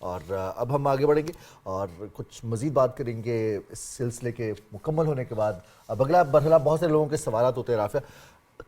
اور اب ہم آگے بڑھیں گے اور کچھ مزید بات کریں گے اس سلسلے کے مکمل ہونے کے بعد. اب اگلا مرحلہ بہت سے لوگوں کے سوالات ہوتے ہیں رافع,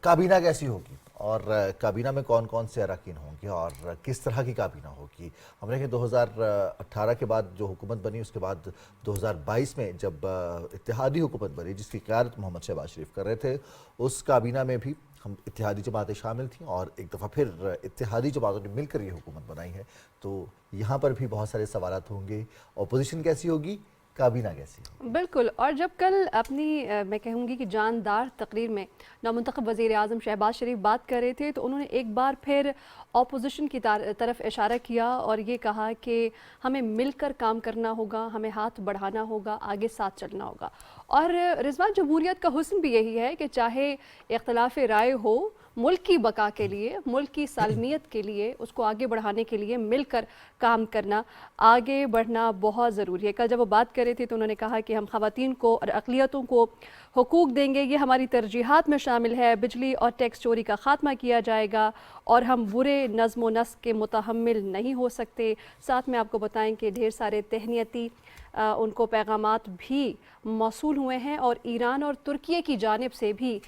کابینہ کیسی ہوگی اور کابینہ میں کون کون سے اراکین ہوں گے اور کس طرح کی کابینہ ہوگی. ہم نے کہ 2018 کے بعد جو حکومت بنی, اس کے بعد 2022 میں جب اتحادی حکومت بنی جس کی قیادت محمد شہباز شریف کر رہے تھے, اس کابینہ میں بھی ہم اتحادی جماعتیں شامل تھیں اور ایک دفعہ پھر اتحادی جماعتوں نے مل کر یہ حکومت بنائی ہے. تو یہاں پر بھی بہت سارے سوالات ہوں گے, اپوزیشن کیسی ہوگی, کابینہ کیسی ہوگی. بالکل. اور جب کل اپنی میں کہوں گی کہ جاندار تقریر میں نامنتخب وزیر اعظم شہباز شریف بات کر رہے تھے تو انہوں نے ایک بار پھر اپوزیشن کی طرف اشارہ کیا اور یہ کہا کہ ہمیں مل کر کام کرنا ہوگا, ہمیں ہاتھ بڑھانا ہوگا, آگے ساتھ چلنا ہوگا. اور رضوان, جمہوریت کا حسن بھی یہی ہے کہ چاہے اختلاف رائے ہو, ملک کی بقا کے لیے, ملک کی سالمیت کے لیے, اس کو آگے بڑھانے کے لیے مل کر کام کرنا, آگے بڑھنا بہت ضروری ہے. کل جب وہ بات کر رہے تھے تو انہوں نے کہا کہ ہم خواتین کو اور اقلیتوں کو حقوق دیں گے, یہ ہماری ترجیحات میں شامل ہے, بجلی اور ٹیکس چوری کا خاتمہ کیا جائے گا اور ہم برے نظم و نسق کے متحمل نہیں ہو سکتے. ساتھ میں آپ کو بتائیں کہ ڈھیر سارے تہنیتی ان کو پیغامات بھی موصول ہوئے ہیں اور ایران اور ترکیے کی جانب سے بھی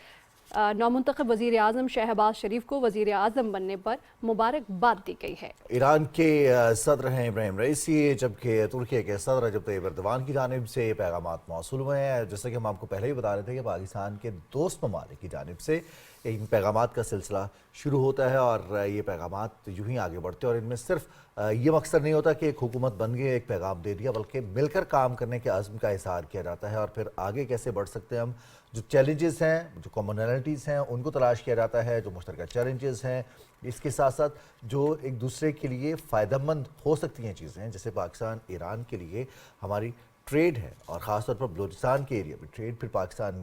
نامنتخب وزیر اعظم شہباز شریف کو وزیر اعظم بننے پر مبارکباد دی گئی ہے. ایران کے صدر ہیں ابراہیم رئیسی, جبکہ ترکیے کے صدر رجب طیب ایردوان کی جانب سے یہ پیغامات موصول ہوئے ہیں. جیسا کہ ہم آپ کو پہلے ہی بتا رہے تھے کہ پاکستان کے دوست ممالک کی جانب سے ان پیغامات کا سلسلہ شروع ہوتا ہے اور یہ پیغامات یوں ہی آگے بڑھتے ہیں اور ان میں صرف یہ مقصد نہیں ہوتا کہ ایک حکومت بن گئی, ایک پیغام دے دیا, بلکہ مل کر کام کرنے کے عزم کا اظہار کیا جاتا ہے اور پھر آگے کیسے بڑھ سکتے ہیں ہم. جو چیلنجز ہیں, جو کامنالٹیز ہیں, ان کو تلاش کیا جاتا ہے. جو مشترکہ چیلنجز ہیں, اس کے ساتھ ساتھ جو ایک دوسرے کے لیے فائدہ مند ہو سکتی ہیں چیزیں ہیں, جیسے پاکستان ایران کے لیے ہماری ٹریڈ ہے اور خاص طور پر بلوچستان کے ایریا میں ٹریڈ. پھر Pakistan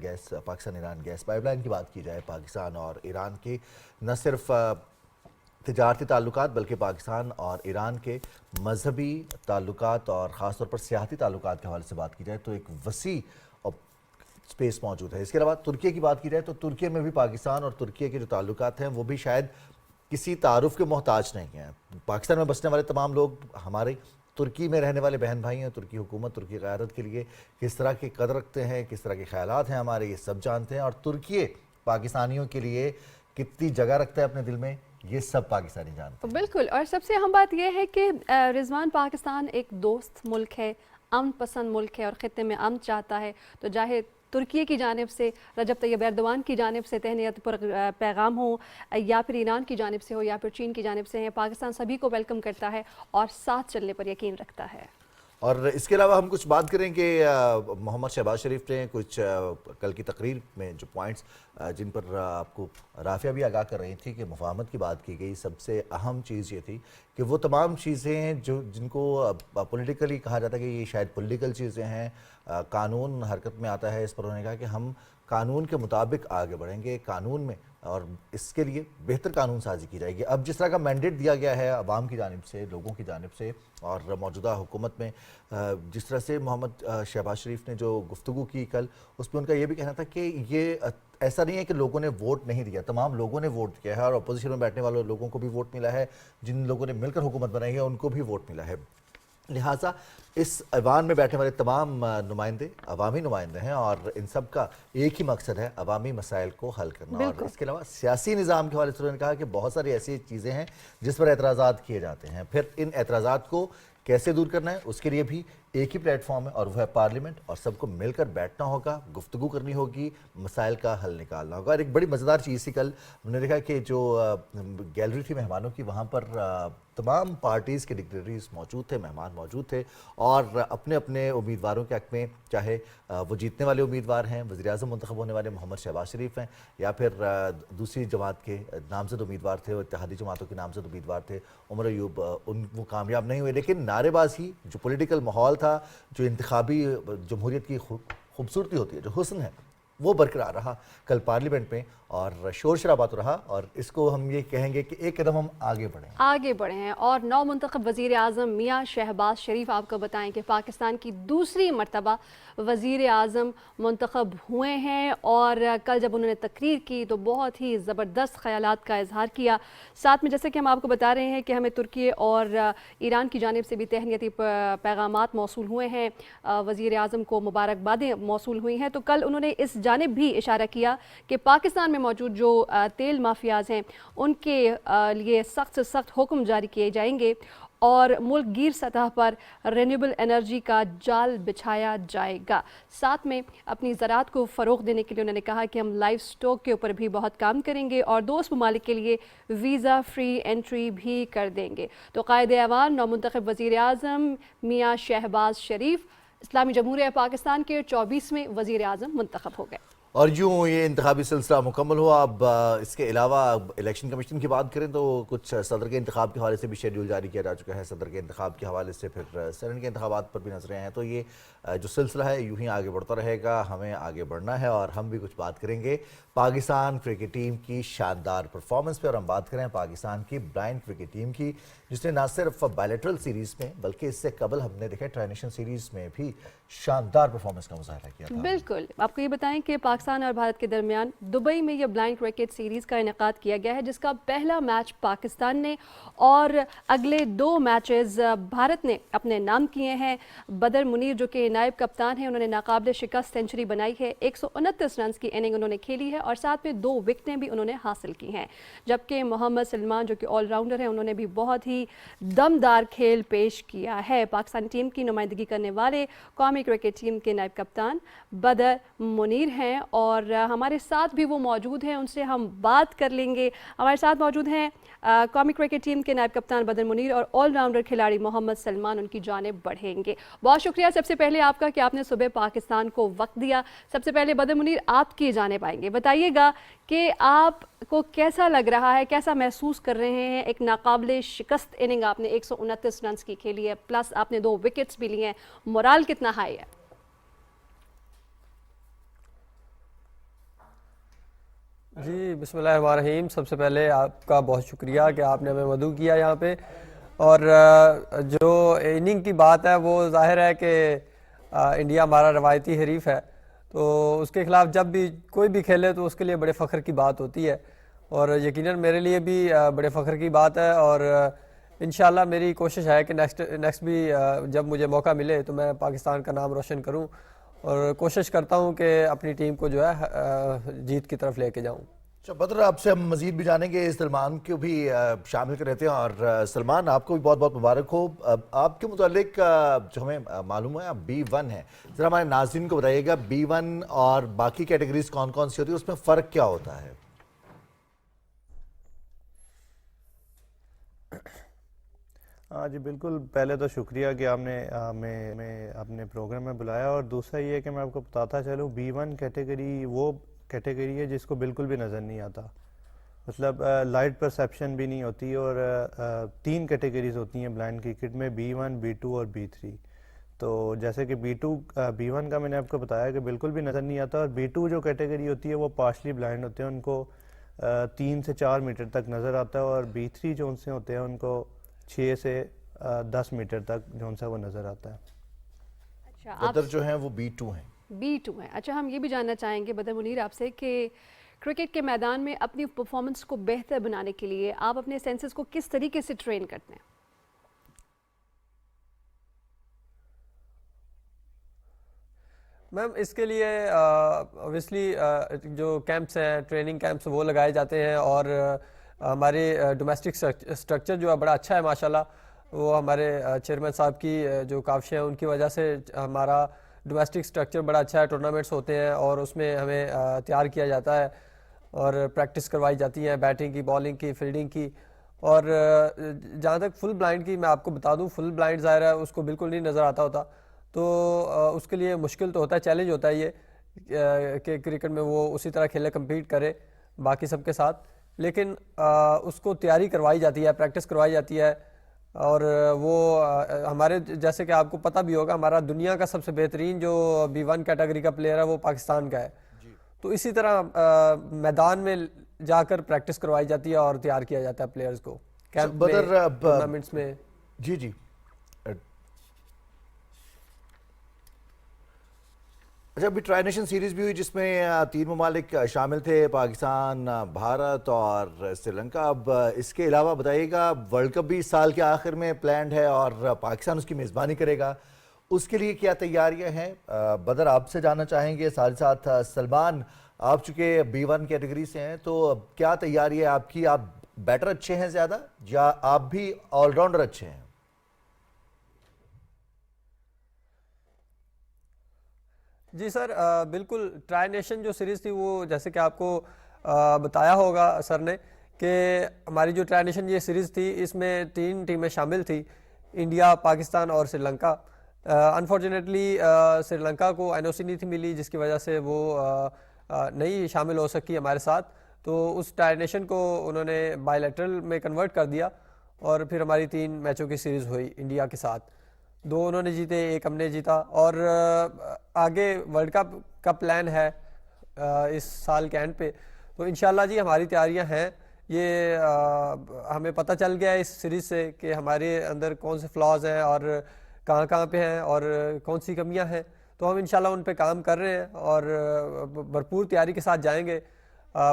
Iran gas pipe line کی بات کی جائے, پاکستان اور ایران کے نہ صرف تجارتی تعلقات بلکہ پاکستان اور ایران کے مذہبی تعلقات اور خاص طور پر سیاحتی تعلقات کے حوالے سے بات کی جائے تو ایک وسیع سپیس موجود ہے. اس کے علاوہ ترکیے کی بات کی جائے تو ترکیے میں بھی پاکستان اور ترکیے کے جو تعلقات ہیں وہ بھی شاید کسی تعارف کے محتاج نہیں ہیں. پاکستان میں بسنے والے تمام لوگ ہمارے ترکی میں رہنے والے بہن بھائی ہیں. ترکی حکومت, ترکی قیادت کے لیے کس طرح کی قدر رکھتے ہیں, کس طرح کے خیالات ہیں ہمارے, یہ سب جانتے ہیں. اور ترکی پاکستانیوں کے لیے کتنی جگہ رکھتا ہے اپنے دل میں, یہ سب پاکستانی جانتے ہیں. بالکل. اور سب سے اہم بات یہ ہے کہ رضوان, پاکستان ایک دوست ملک ہے, امن پسند ملک ہے اور خطے میں امن چاہتا ہے. تو چاہے ترکیے کی جانب سے رجب طیب ایردوان کی جانب سے تہنیت پر پیغام ہو یا پھر ایران کی جانب سے ہو یا پھر چین کی جانب سے ہے, پاکستان سبھی کو ویلکم کرتا ہے اور ساتھ چلنے پر یقین رکھتا ہے. اور اس کے علاوہ ہم کچھ بات کریں کہ محمد شہباز شریف نے کچھ کل کی تقریر میں جو پوائنٹس جن پر آپ کو رافعہ بھی آگاہ کر رہی تھی کہ مفاہمت کی بات کی گئی, سب سے اہم چیز یہ تھی کہ وہ تمام چیزیں ہیں جن کو پولیٹیکلی کہا جاتا ہے کہ یہ شاید پولیٹیکل چیزیں ہیں, قانون حرکت میں آتا ہے. اس پر انہوں نے کہا کہ ہم قانون کے مطابق آگے بڑھیں گے, قانون میں, اور اس کے لیے بہتر قانون سازی کی جائے گی. اب جس طرح کا مینڈیٹ دیا گیا ہے عوام کی جانب سے, لوگوں کی جانب سے, اور موجودہ حکومت میں جس طرح سے محمد شہباز شریف نے جو گفتگو کی کل, اس میں ان کا یہ بھی کہنا تھا کہ یہ ایسا نہیں ہے کہ لوگوں نے ووٹ نہیں دیا, تمام لوگوں نے ووٹ دیا ہے اور اپوزیشن میں بیٹھنے والے لوگوں کو بھی ووٹ ملا ہے, جن لوگوں نے مل کر حکومت بنائی ہے ان کو بھی ووٹ ملا ہے. لہٰذا اس ایوان میں بیٹھنے والے تمام نمائندے عوامی نمائندے ہیں اور ان سب کا ایک ہی مقصد ہے عوامی مسائل کو حل کرنا. اور اس کے علاوہ سیاسی نظام کے حوالے سے انہوں نے کہا کہ بہت ساری ایسی چیزیں ہیں جس پر اعتراضات کیے جاتے ہیں, پھر ان اعتراضات کو کیسے دور کرنا ہے اس کے لیے بھی ایک ہی پلیٹ فارم ہے اور وہ ہے پارلیمنٹ, اور سب کو مل کر بیٹھنا ہوگا, گفتگو کرنی ہوگی, مسائل کا حل نکالنا ہوگا. اور ایک بڑی مزیدار چیز تھی کل, ہم نے دیکھا کہ جو گیلری تھی مہمانوں کی, وہاں پر تمام پارٹیز کے ڈگنیٹریز موجود تھے, مہمان موجود تھے اور اپنے اپنے امیدواروں کے حق میں, چاہے وہ جیتنے والے امیدوار ہیں, وزیر اعظم منتخب ہونے والے محمد شہباز شریف ہیں, یا پھر دوسری جماعت کے نامزد امیدوار تھے, اتحادی جماعتوں کے نامزد امیدوار تھے, عمر ایوب, وہ کامیاب نہیں ہوئے. لیکن نعرے بازی, جو پولیٹیکل ماحول تھا, جو انتخابی جمہوریت کی خوبصورتی ہوتی ہے, جو حسن ہے, وہ برقرار رہا کل پارلیمنٹ میں. اور شور شرابہ تو رہا، اور اس کو ہم یہ کہیں گے کہ ایک قدم ہم آگے بڑھے ہیں اور نو منتخب وزیر اعظم میاں شہباز شریف آپ کو بتائیں کہ پاکستان کی دوسری مرتبہ وزیر اعظم منتخب ہوئے ہیں، اور کل جب انہوں نے تقریر کی تو بہت ہی زبردست خیالات کا اظہار کیا. ساتھ میں جیسے کہ ہم آپ کو بتا رہے ہیں کہ ہمیں ترکی اور ایران کی جانب سے بھی تہنیتی پیغامات موصول ہوئے ہیں، وزیر اعظم کو مبارکبادیں موصول ہوئی ہیں. تو کل انہوں نے اس جانب بھی اشارہ کیا کہ پاکستان میں موجود جو تیل مافیاز ہیں ان کے لیے سخت سے سخت حکم جاری کیے جائیں گے، اور ملک گیر سطح پر رینیوبل انرجی کا جال بچھایا جائے گا. ساتھ میں اپنی زراعت کو فروغ دینے کے لیے انہوں نے کہا کہ ہم لائف سٹاک کے اوپر بھی بہت کام کریں گے اور دوست ممالک کے لیے ویزا فری انٹری بھی کر دیں گے. تو قائد ایوان نو منتخب وزیر اعظم میاں شہباز شریف اسلامی جمہوریہ پاکستان کے 24ویں وزیر اعظم منتخب ہو گئے. اور یوں یہ انتخابی سلسلہ مکمل ہوا. اب اس کے علاوہ الیکشن کمیشن کی بات کریں تو کچھ صدر کے انتخاب کے حوالے سے بھی شیڈیول جاری کیا جا چکا ہے. صدر کے انتخاب کے حوالے سے پھر سینٹ کے انتخابات پر بھی نظریں ہیں. تو یہ جو سلسلہ ہے یوں ہی آگے بڑھتا رہے گا. ہمیں آگے بڑھنا ہے اور ہم بھی کچھ بات کریں گے پاکستان کرکٹ ٹیم کی شاندار پرفارمنس پہ. اور ہم بات کریں پاکستان کی بلائنڈ کرکٹ ٹیم کی، جس نے نہ صرف بائیلیٹرل سیریز میں بلکہ اس سے قبل ہم نے دیکھا ٹرائی نیشن سیریز میں بھی شاندار پرفارمنس کا مظاہرہ کیا تھا. بالکل، آپ کو یہ بتائیں کہ پاکستان اور بھارت کے درمیان دبئی میں یہ بلائنڈ کرکٹ سیریز کا انعقاد کیا گیا ہے، جس کا پہلا میچ پاکستان نے اور اگلے 2 میچز بھارت نے اپنے نام کیے ہیں. بدر منیر جو کہ نائب کپتان ہیں، انہوں نے ناقابل شکست سینچری بنائی ہے. 129 رنز کی اننگ انہوں نے کھیلی ہے اور ساتھ میں 2 وکٹیں بھی انہوں نے حاصل کی ہیں. جبکہ محمد سلمان جو کہ آل راؤنڈر ہیں، انہوں نے بھی بہت ہی دمدار کھیل پیش کیا ہے. پاکستانی ٹیم کی نمائندگی کرنے والے قومی کرکٹ ٹیم کے نائب کپتان بدر منیر ہیں، اور ہمارے ساتھ بھی وہ موجود ہیں، ان سے ہم بات کر لیں گے. ہمارے ساتھ موجود ہیں قومی کرکٹ ٹیم کے نائب کپتان بدر منیر اور آل راؤنڈر کھلاڑی محمد سلمان. ان کی جانب بڑھیں گے. بہت شکریہ سب سے پہلے آپ کا کہ آپ نے صبح پاکستان کو وقت دیا. سب سے پہلے بدر منیر آپ کی جانب آئیں گے. بتائیے گا کہ آپ کو کیسا لگ رہا ہے، کیسا محسوس کر رہے ہیں؟ ایک ناقابل شکست اننگ آپ نے 129 رنز کی کھیلی ہے، پلس آپ نے 2 وکٹس بھی لیے ہیں. مورال کتنا ہائی ہے؟ جی بسم اللہ الرحمن الرحیم. سب سے پہلے آپ کا بہت شکریہ کہ آپ نے ہمیں مدعو کیا یہاں پہ. اور جو اننگ کی بات ہے وہ ظاہر ہے کہ انڈیا ہمارا روایتی حریف ہے، تو اس کے خلاف جب بھی کوئی بھی کھیلے تو اس کے لیے بڑے فخر کی بات ہوتی ہے، اور یقیناً میرے لیے بھی بڑے فخر کی بات ہے. اور انشاءاللہ میری کوشش ہے کہ نیکسٹ بھی جب مجھے موقع ملے تو میں پاکستان کا نام روشن کروں، اور کوشش کرتا ہوں کہ اپنی ٹیم کو جو ہے جیت کی طرف لے کے جاؤں. اچھا بدر، آپ سے ہم مزید بھی جانیں گے. سلمان کو بھی شامل کر رہتے ہیں، اور سلمان آپ کو بھی بہت بہت مبارک ہو. آپ کے متعلق جو ہمیں معلوم ہے B1 ہے، ذرا ہمارے ناظرین کو بتائیے گا B1 اور باقی کیٹیگریز کون کون سی ہوتی ہے، اس میں فرق کیا ہوتا ہے؟ ہاں جی بالکل. پہلے تو شکریہ کہ آپ نے ہمیں اپنے پروگرام میں بلایا، اور دوسرا یہ ہے کہ میں آپ کو بتاتا چلوں B1 کیٹیگری وہ کیٹیگری ہے جس کو بالکل بھی نظر نہیں آتا، مطلب لائٹ پرسیپشن بھی نہیں ہوتی. اور 3 کیٹیگریز ہوتی ہیں بلائنڈ کرکٹ میں، B1 B2 اور B3. تو جیسے کہ B1 کا میں نے آپ کو بتایا کہ بالکل بھی نظر نہیں آتا، اور B2 جو کیٹیگری ہوتی ہے وہ پارشلی بلائنڈ ہوتے ہیں، ان کو 3 سے 4 میٹر تک نظر آتا ہے، اور B3 جو ان سے ہوتے ہیں ان کو 6 سے 10 میٹر تک جو ان سے وہ نظر آتا ہے. اچھا، بدر جو ہیں وہ B2 ہیں. B2 ہیں. اچھا، ہم یہ بھی جاننا چاہیں گے بدر منیر آپ سے کہ کرکٹ کے میدان میں اپنی پرفارمنس کو بہتر بنانے کے لیے آپ اپنے سینسز کو کس طریقے سے ٹرین کرتے ہیں؟ میم اس کے لیے اوبیسلی جو کیمپس ہیں، ٹریننگ کیمپس وہ لگائے جاتے ہیں، اور ہمارے ڈومیسٹک سٹرکچر جو ہے بڑا اچھا ہے ماشاءاللہ. وہ ہمارے چیئرمین صاحب کی جو کاوشیں ہیں ان کی وجہ سے ہمارا ڈومیسٹک سٹرکچر بڑا اچھا ہے. ٹورنامنٹس ہوتے ہیں اور اس میں ہمیں تیار کیا جاتا ہے اور پریکٹس کروائی جاتی ہے بیٹنگ کی، بالنگ کی، فیلڈنگ کی. اور جہاں تک فل بلائنڈ کی میں آپ کو بتا دوں، فل بلائنڈ ظاہر ہے اس کو بالکل نہیں نظر آتا ہوتا، تو اس کے لیے مشکل تو ہوتا ہے، چیلنج ہوتا ہے یہ کہ کرکٹ میں وہ اسی طرح کھیلے، کمپیٹ کرے باقی سب کے ساتھ. لیکن اس کو تیاری کروائی جاتی ہے، پریکٹس کروائی جاتی ہے. اور وہ ہمارے جیسے کہ آپ کو پتہ بھی ہوگا، ہمارا دنیا کا سب سے بہترین جو B1 کیٹیگری کا پلیئر ہے وہ پاکستان کا ہے. تو اسی طرح میدان میں جا کر پریکٹس کروائی جاتی ہے اور تیار کیا جاتا ہے پلیئرز کو کیمپ میں ٹورنامنٹس میں. جی جی اچھا ابھی ٹرائی نیشن سیریز بھی ہوئی جس میں 3 ممالک شامل تھے پاکستان بھارت اور سری لنکا. اب اس کے علاوہ بتائیے گا ورلڈ کپ بھی اس سال کے آخر میں پلانڈ ہے اور پاکستان اس کی میزبانی کرے گا, اس کے لیے کیا تیاریاں ہیں؟ بدر آپ سے جاننا چاہیں گے, ساتھ ساتھ سلمان آپ چونکہ B1 کیٹیگری سے ہیں تو کیا تیاری ہے آپ کی؟ آپ بیٹر اچھے ہیں زیادہ یا آپ بھی آل راؤنڈر اچھے ہیں؟ جی سر بالکل ٹرائی نیشن جو سیریز تھی وہ جیسے کہ آپ کو بتایا ہوگا سر نے کہ ہماری جو ٹرائی نیشن یہ سیریز تھی اس میں 3 ٹیمیں شامل تھی, انڈیا, پاکستان اور سری لنکا. انفارچونیٹلی سری لنکا کو NOC نہیں تھی ملی جس کی وجہ سے وہ نہیں شامل ہو سکی ہمارے ساتھ, تو اس ٹرائی نیشن کو انہوں نے بائی لیٹرل میں کنورٹ کر دیا اور پھر ہماری 3 میچوں کی سیریز ہوئی انڈیا کے ساتھ. 2 انہوں نے جیتے, 1 ہم نے جیتا. اور آگے ورلڈ کپ کا پلان ہے اس سال کے اینڈ پہ, تو انشاءاللہ جی ہماری تیاریاں ہیں. یہ ہمیں پتہ چل گیا ہے اس سیریز سے کہ ہمارے اندر کون سے فلاز ہیں اور کہاں کہاں پہ ہیں اور کون سی کمیاں ہیں, تو ہم انشاءاللہ ان پہ کام کر رہے ہیں اور بھرپور تیاری کے ساتھ جائیں گے.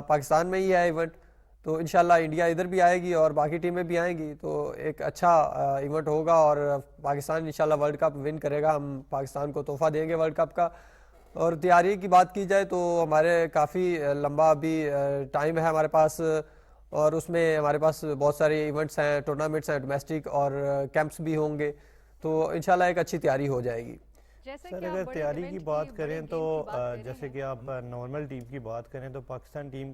پاکستان میں ہی ہے ایونٹ, تو انشاءاللہ انڈیا ادھر بھی آئے گی اور باقی ٹیمیں بھی آئیں گی, تو ایک اچھا ایونٹ ہوگا اور پاکستان انشاءاللہ ورلڈ کپ ون کرے گا. ہم پاکستان کو تحفہ دیں گے ورلڈ کپ کا. اور تیاری کی بات کی جائے تو ہمارے کافی لمبا ابھی ٹائم ہے ہمارے پاس, اور اس میں ہمارے پاس بہت سارے ایونٹس ہیں, ٹورنامنٹس ہیں ڈومیسٹک اور کیمپس بھی ہوں گے, تو انشاءاللہ ایک اچھی تیاری ہو جائے گی. سر اگر تیاری کی بات کریں تو جیسے کہ آپ نارمل ٹیم کی بات کریں تو پاکستان ٹیم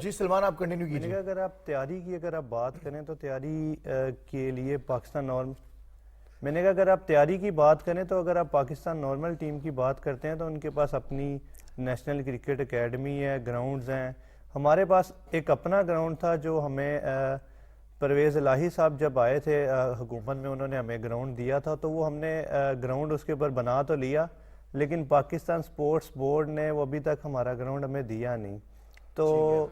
جی سلمان آپ کنٹینیو کیجئے. اگر آپ تیاری کی اگر آپ بات کریں تو تیاری کے لیے پاکستان نارمل, میں نے کہا اگر آپ تیاری کی بات کریں تو اگر آپ پاکستان نارمل ٹیم کی بات کرتے ہیں تو ان کے پاس اپنی نیشنل کرکٹ اکیڈمی ہے, گراؤنڈز ہیں. ہمارے پاس ایک اپنا گراؤنڈ تھا جو ہمیں پرویز الہی صاحب جب آئے تھے حکومت میں, انہوں نے ہمیں گراؤنڈ دیا تھا, تو وہ ہم نے گراؤنڈ اس کے اوپر بنا تو لیا, لیکن پاکستان سپورٹس بورڈ نے وہ ابھی تک ہمارا گراؤنڈ ہمیں دیا نہیں. تو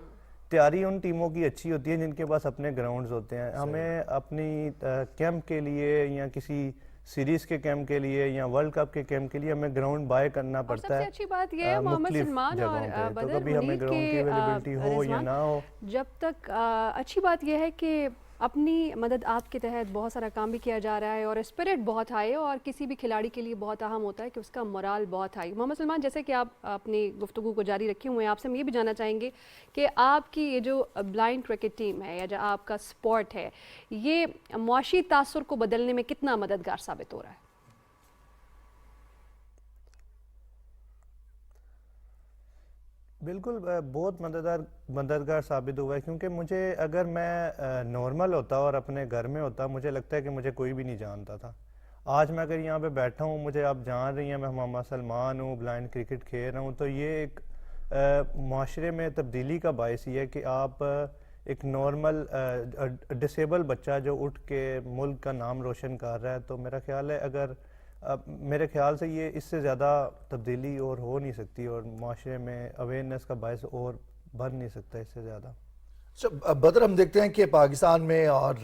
تیاری ان ٹیموں کی اچھی ہوتی ہے جن کے پاس اپنے گراؤنڈز ہوتے ہیں. ہمیں اپنی کیمپ کے لیے یا کسی سیریز کے کیمپ کے لیے یا ورلڈ کپ کے کیمپ کے لیے ہمیں گراؤنڈ بائی کرنا پڑتا ہے. سب سے اچھی بات یہ ہے محمد سلمان اور بدر منیر کے جب تک اچھی بات یہ ہے کہ اپنی مدد آپ کے تحت بہت سارا کام بھی کیا جا رہا ہے اور اسپرٹ بہت ہائی, اور کسی بھی کھلاڑی کے لیے بہت اہم ہوتا ہے کہ اس کا مورال بہت ہائی. محمد سلمان جیسے کہ آپ اپنی گفتگو کو جاری رکھے ہوئے ہیں, آپ سے ہم یہ بھی جاننا چاہیں گے کہ آپ کی یہ جو بلائنڈ کرکٹ ٹیم ہے یا جو آپ کا سپورٹ ہے یہ معاشی تاثر کو بدلنے میں کتنا مددگار ثابت ہو رہا ہے؟ بالکل بہت مددگار ثابت ہوا ہے, کیونکہ مجھے اگر میں نارمل ہوتا اور اپنے گھر میں ہوتا مجھے لگتا ہے کہ مجھے کوئی بھی نہیں جانتا تھا. آج میں اگر یہاں پہ بیٹھا ہوں, مجھے آپ جان رہی ہیں, میں محمد سلمان ہوں, بلائنڈ کرکٹ کھیل رہا ہوں, تو یہ ایک معاشرے میں تبدیلی کا باعث یہ ہے کہ آپ ایک نارمل ڈسیبل بچہ جو اٹھ کے ملک کا نام روشن کر رہا ہے, تو میرا خیال ہے میرے خیال سے یہ اس سے زیادہ تبدیلی اور ہو نہیں سکتی اور معاشرے میں اویئرنیس کا باعث اور بن نہیں سکتا اس سے زیادہ. بدر ہم دیکھتے ہیں کہ پاکستان میں اور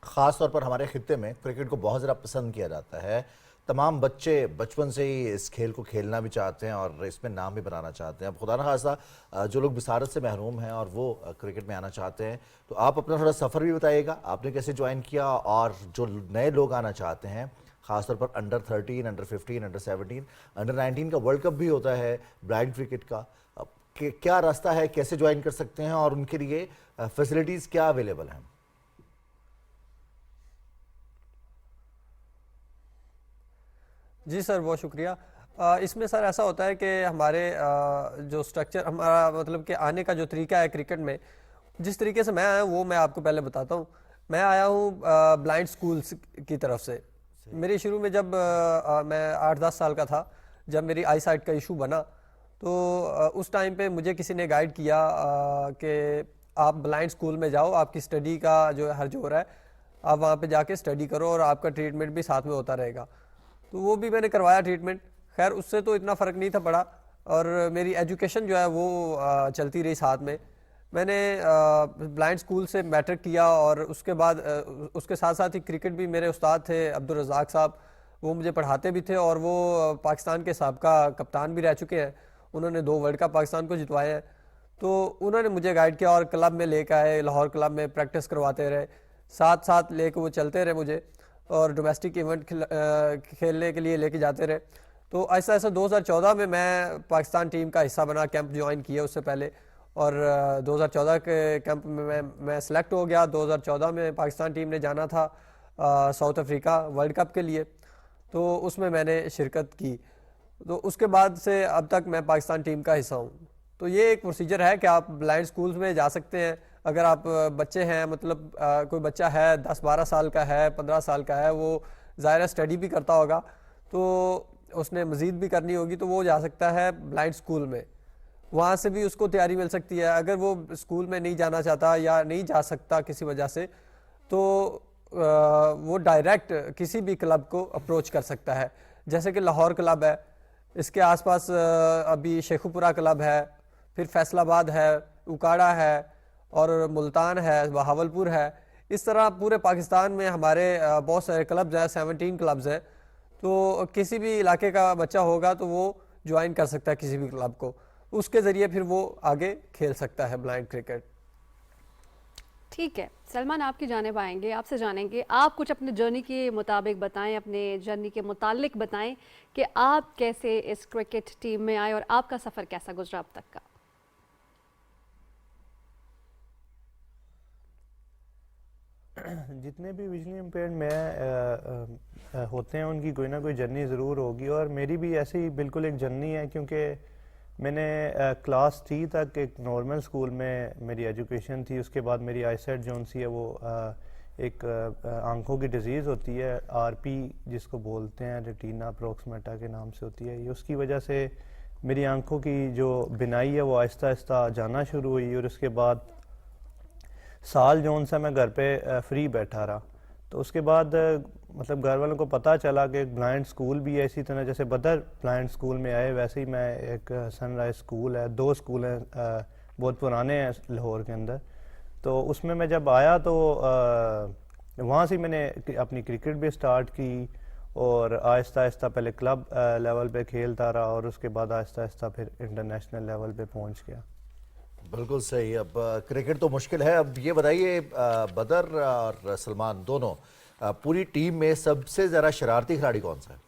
خاص طور پر ہمارے خطے میں کرکٹ کو بہت زیادہ پسند کیا جاتا ہے. تمام بچے بچپن سے ہی اس کھیل کو کھیلنا بھی چاہتے ہیں اور اس میں نام بھی بنانا چاہتے ہیں. اب خدا نخواستہ جو لوگ بصارت سے محروم ہیں اور وہ کرکٹ میں آنا چاہتے ہیں, تو آپ اپنا تھوڑا سفر بھی بتائیے گا, آپ نے کیسے جوائن کیا, اور جو نئے لوگ آنا چاہتے ہیں خاص طور پر انڈر 13, انڈر 15, انڈر 17, انڈر 19 کا ورلڈ کپ بھی ہوتا ہے بلائنڈ کرکٹ کا, کیا راستہ ہے, کیسے جوائن کر سکتے ہیں اور ان کے لیے فیسلٹیز کیا اویلیبل ہیں؟ جی سر بہت شکریہ. اس میں سر ایسا ہوتا ہے کہ ہمارے جو سٹرکچر ہمارا مطلب کہ آنے کا جو طریقہ ہے کرکٹ میں, جس طریقے سے میں آیا ہوں وہ میں آپ کو پہلے بتاتا ہوں. میں آیا ہوں بلائنڈ سکولز کی طرف سے. میری شروع میں جب میں 8-10 سال کا تھا, جب میری آئی سائٹ کا ایشو بنا, تو اس ٹائم پہ مجھے کسی نے گائیڈ کیا کہ آپ بلائنڈ سکول میں جاؤ, آپ کی سٹڈی کا جو حرج ہو رہا ہے آپ وہاں پہ جا کے سٹڈی کرو اور آپ کا ٹریٹمنٹ بھی ساتھ میں ہوتا رہے گا. تو وہ بھی میں نے کروایا ٹریٹمنٹ. خیر اس سے تو اتنا فرق نہیں تھا پڑا، اور میری ایجوکیشن جو ہے وہ چلتی رہی ساتھ میں. میں نے بلائنڈ اسکول سے میٹرک کیا، اور اس کے بعد اس کے ساتھ ساتھ ہی کرکٹ بھی میرے استاد تھے عبدالرزاق صاحب، وہ مجھے پڑھاتے بھی تھے، اور وہ پاکستان کے سابقہ کپتان بھی رہ چکے ہیں. انہوں نے 2 ورلڈ کپ پاکستان کو جتوائے ہیں. تو انہوں نے مجھے گائیڈ کیا اور کلب میں لے کے آئے، لاہور کلب میں پریکٹس کرواتے رہے، ساتھ ساتھ لے کے وہ چلتے رہے مجھے، اور ڈومیسٹک ایونٹ کھیلنے کے لیے لے کے جاتے رہے. تو ایسا 2014 میں پاکستان ٹیم کا حصہ بنا، کیمپ جوائن کیا اس سے پہلے، اور 2014 کے کیمپ میں میں سلیکٹ ہو گیا. 2014 میں پاکستان ٹیم نے جانا تھا ساؤتھ افریقہ ورلڈ کپ کے لیے، تو اس میں نے شرکت کی. تو اس کے بعد سے اب تک میں پاکستان ٹیم کا حصہ ہوں. تو یہ ایک پروسیجر ہے کہ آپ بلائنڈ سکولز میں جا سکتے ہیں. اگر آپ بچے ہیں، مطلب کوئی بچہ ہے 10-12 سال کا ہے، 15 سال کا ہے، وہ ظاہر اسٹڈی بھی کرتا ہوگا، تو اس نے مزید بھی کرنی ہوگی، تو وہ جا سکتا ہے بلائنڈ سکول میں، وہاں سے بھی اس کو تیاری مل سکتی ہے. اگر وہ اسکول میں نہیں جانا چاہتا یا نہیں جا سکتا کسی وجہ سے، تو وہ ڈائریکٹ کسی بھی کلب کو اپروچ کر سکتا ہے. جیسے کہ لاہور کلب ہے، اس کے آس پاس ابھی شیخوپورہ کلب ہے، پھر فیصل آباد ہے، اکاڑا ہے، اور ملتان ہے، بہاولپور ہے. اس طرح پورے پاکستان میں ہمارے بہت سارے کلبز ہیں، 17 کلبز ہیں. تو کسی بھی علاقے کا بچہ ہوگا تو وہ جوائن کر سکتا ہے کسی بھی کلب کو، اس کے ذریعے پھر وہ آگے کھیل سکتا ہے بلائنڈ کرکٹ. ٹھیک ہے سلمان، آپ کی جانب آئیں گے، آپ سے جانیں گے، آپ کچھ اپنے جرنی کے مطابق بتائیں، اپنے جرنی کے متعلق بتائیں کہ آپ کیسے اس کرکٹ ٹیم میں آئے اور آپ کا سفر کیسا گزرا اب تک کا. جتنے بھی ویژنلی امپیئرڈ میں ہوتے ہیں ان کی کوئی نہ کوئی جرنی ضرور ہوگی، اور میری بھی ایسی ہی بالکل ایک جرنی ہے. کیونکہ میں نے کلاس 3 تک ایک نارمل اسکول میں میری ایجوکیشن تھی. اس کے بعد میری آئی سیٹ جو سی ہے وہ ایک آنکھوں کی ڈیزیز ہوتی ہے، RP جس کو بولتے ہیں، ریٹینا پروکسمیٹا کے نام سے ہوتی ہے. یہ اس کی وجہ سے میری آنکھوں کی جو بینائی ہے وہ آہستہ آہستہ جانا شروع ہوئی. اور اس کے بعد سال سا میں گھر پہ فری بیٹھا رہا. تو اس کے بعد مطلب گھر والوں کو پتہ چلا کہ ایک بلائنڈ سکول بھی ہے، اسی طرح جیسے بدر بلائنڈ سکول میں آئے ویسے ہی میں ایک سن رائز سکول ہے، 2 سکول ہیں بہت پرانے ہیں لاہور کے اندر. تو اس میں جب آیا تو وہاں سے میں نے اپنی کرکٹ بھی سٹارٹ کی، اور آہستہ آہستہ پہلے کلب لیول پہ کھیلتا رہا، اور اس کے بعد آہستہ آہستہ پھر انٹرنیشنل لیول پہ پہنچ گیا. بالکل صحیح. اب کرکٹ تو مشکل ہے. اب یہ بتائیے بدر اور سلمان دونوں، پوری ٹیم میں سب سے زیادہ شرارتی کھلاڑی کون سا ہے؟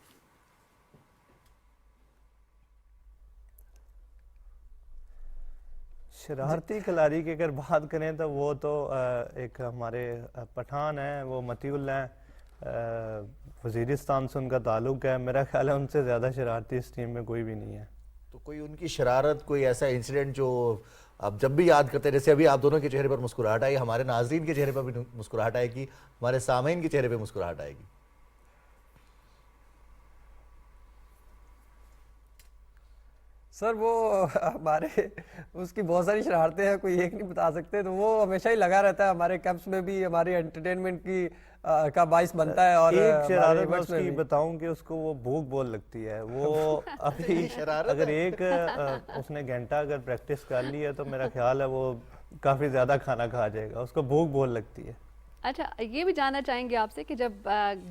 شرارتی کھلاڑی کی اگر بات کریں تو وہ تو ایک ہمارے پٹھان ہیں، وہ متی اللہ ہیں، وزیرستان سے ان کا تعلق ہے. میرا خیال ہے ان سے زیادہ شرارتی اس ٹیم میں کوئی بھی نہیں ہے. تو کوئی ان کی شرارت، کوئی ایسا انسیڈنٹ جو اب جب بھی یاد کرتے ہیں، جیسے ابھی آپ دونوں کے چہرے پر مسکراہٹ آئی، ہمارے ناظرین کے چہرے پر بھی مسکراہٹ آئے گی، ہمارے سامعین کے چہرے پہ مسکراہٹ آئے گی. سر وہ ہمارے اس کی بہت ساری شرارتیں ہیں، کوئی ایک نہیں بتا سکتے. تو وہ ہمیشہ ہی لگا رہتا ہے ہمارے کیمپس میں بھی، ہماری انٹرٹینمنٹ کی کا باعث بنتا ہے. اور ایک شرارت میں اس کی بتاؤں کہ اس کو وہ بھوک بہت لگتی ہے. وہ ابھی اگر ایک اس نے گھنٹہ اگر پریکٹس کر لی ہے تو میرا خیال ہے وہ کافی زیادہ کھانا کھا جائے گا. اس کو بھوک بہت لگتی ہے. اچھا یہ بھی جاننا چاہیں گے آپ سے کہ جب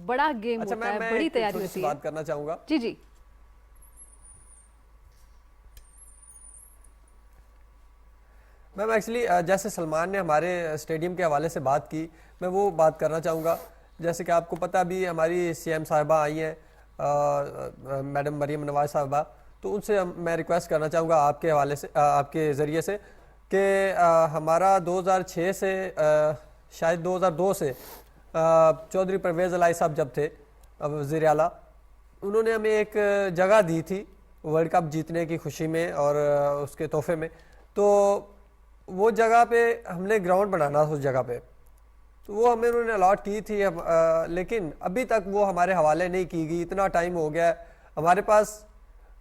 بڑا گیم ہوتا ہے، بڑی تیاری ہوتی ہے. بات کرنا چاہوں گا. جی میم ایکچولی جیسے سلمان نے ہمارے اسٹیڈیم کے حوالے سے بات کی، میں وہ بات کرنا چاہوں گا. جیسے کہ آپ کو پتہ ابھی ہماری CM صاحبہ آئی ہیں، میڈم مریم نواز صاحبہ، تو ان سے میں ریکویسٹ کرنا چاہوں گا آپ کے حوالے سے، آپ کے ذریعے سے، کہ ہمارا 2006 سے شاید 2002 سے چودھری پرویز الہی صاحب جب تھے وزیر اعلیٰ، انہوں نے ہمیں ایک جگہ دی تھی ورلڈ کپ جیتنے کی خوشی میں اور اس کے تحفے میں. تو وہ جگہ پہ ہم نے گراؤنڈ بنانا تھا. اس جگہ پہ تو وہ ہمیں انہوں نے الاٹ کی تھی، لیکن ابھی تک وہ ہمارے حوالے نہیں کی گئی. اتنا ٹائم ہو گیا ہے، ہمارے پاس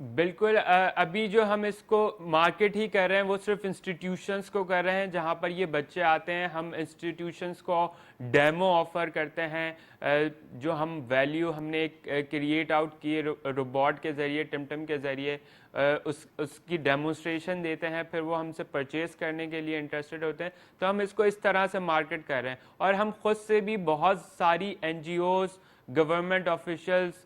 بالکل ابھی جو ہم اس کو مارکیٹ ہی کر رہے ہیں وہ صرف انسٹیٹیوشنز کو کر رہے ہیں جہاں پر یہ بچے آتے ہیں. ہم انسٹیٹیوشنز کو ڈیمو آفر کرتے ہیں. جو ہم ویلیو ہم نے کریٹ آؤٹ کیے روبوٹ کے ذریعے, ٹم کے ذریعے, اس کی ڈیمونسٹریشن دیتے ہیں, پھر وہ ہم سے پرچیز کرنے کے لیے انٹرسٹڈ ہوتے ہیں. تو ہم اس کو اس طرح سے مارکیٹ کر رہے ہیں. اور ہم خود سے بھی بہت ساری NGOs, گورنمنٹ آفیشلز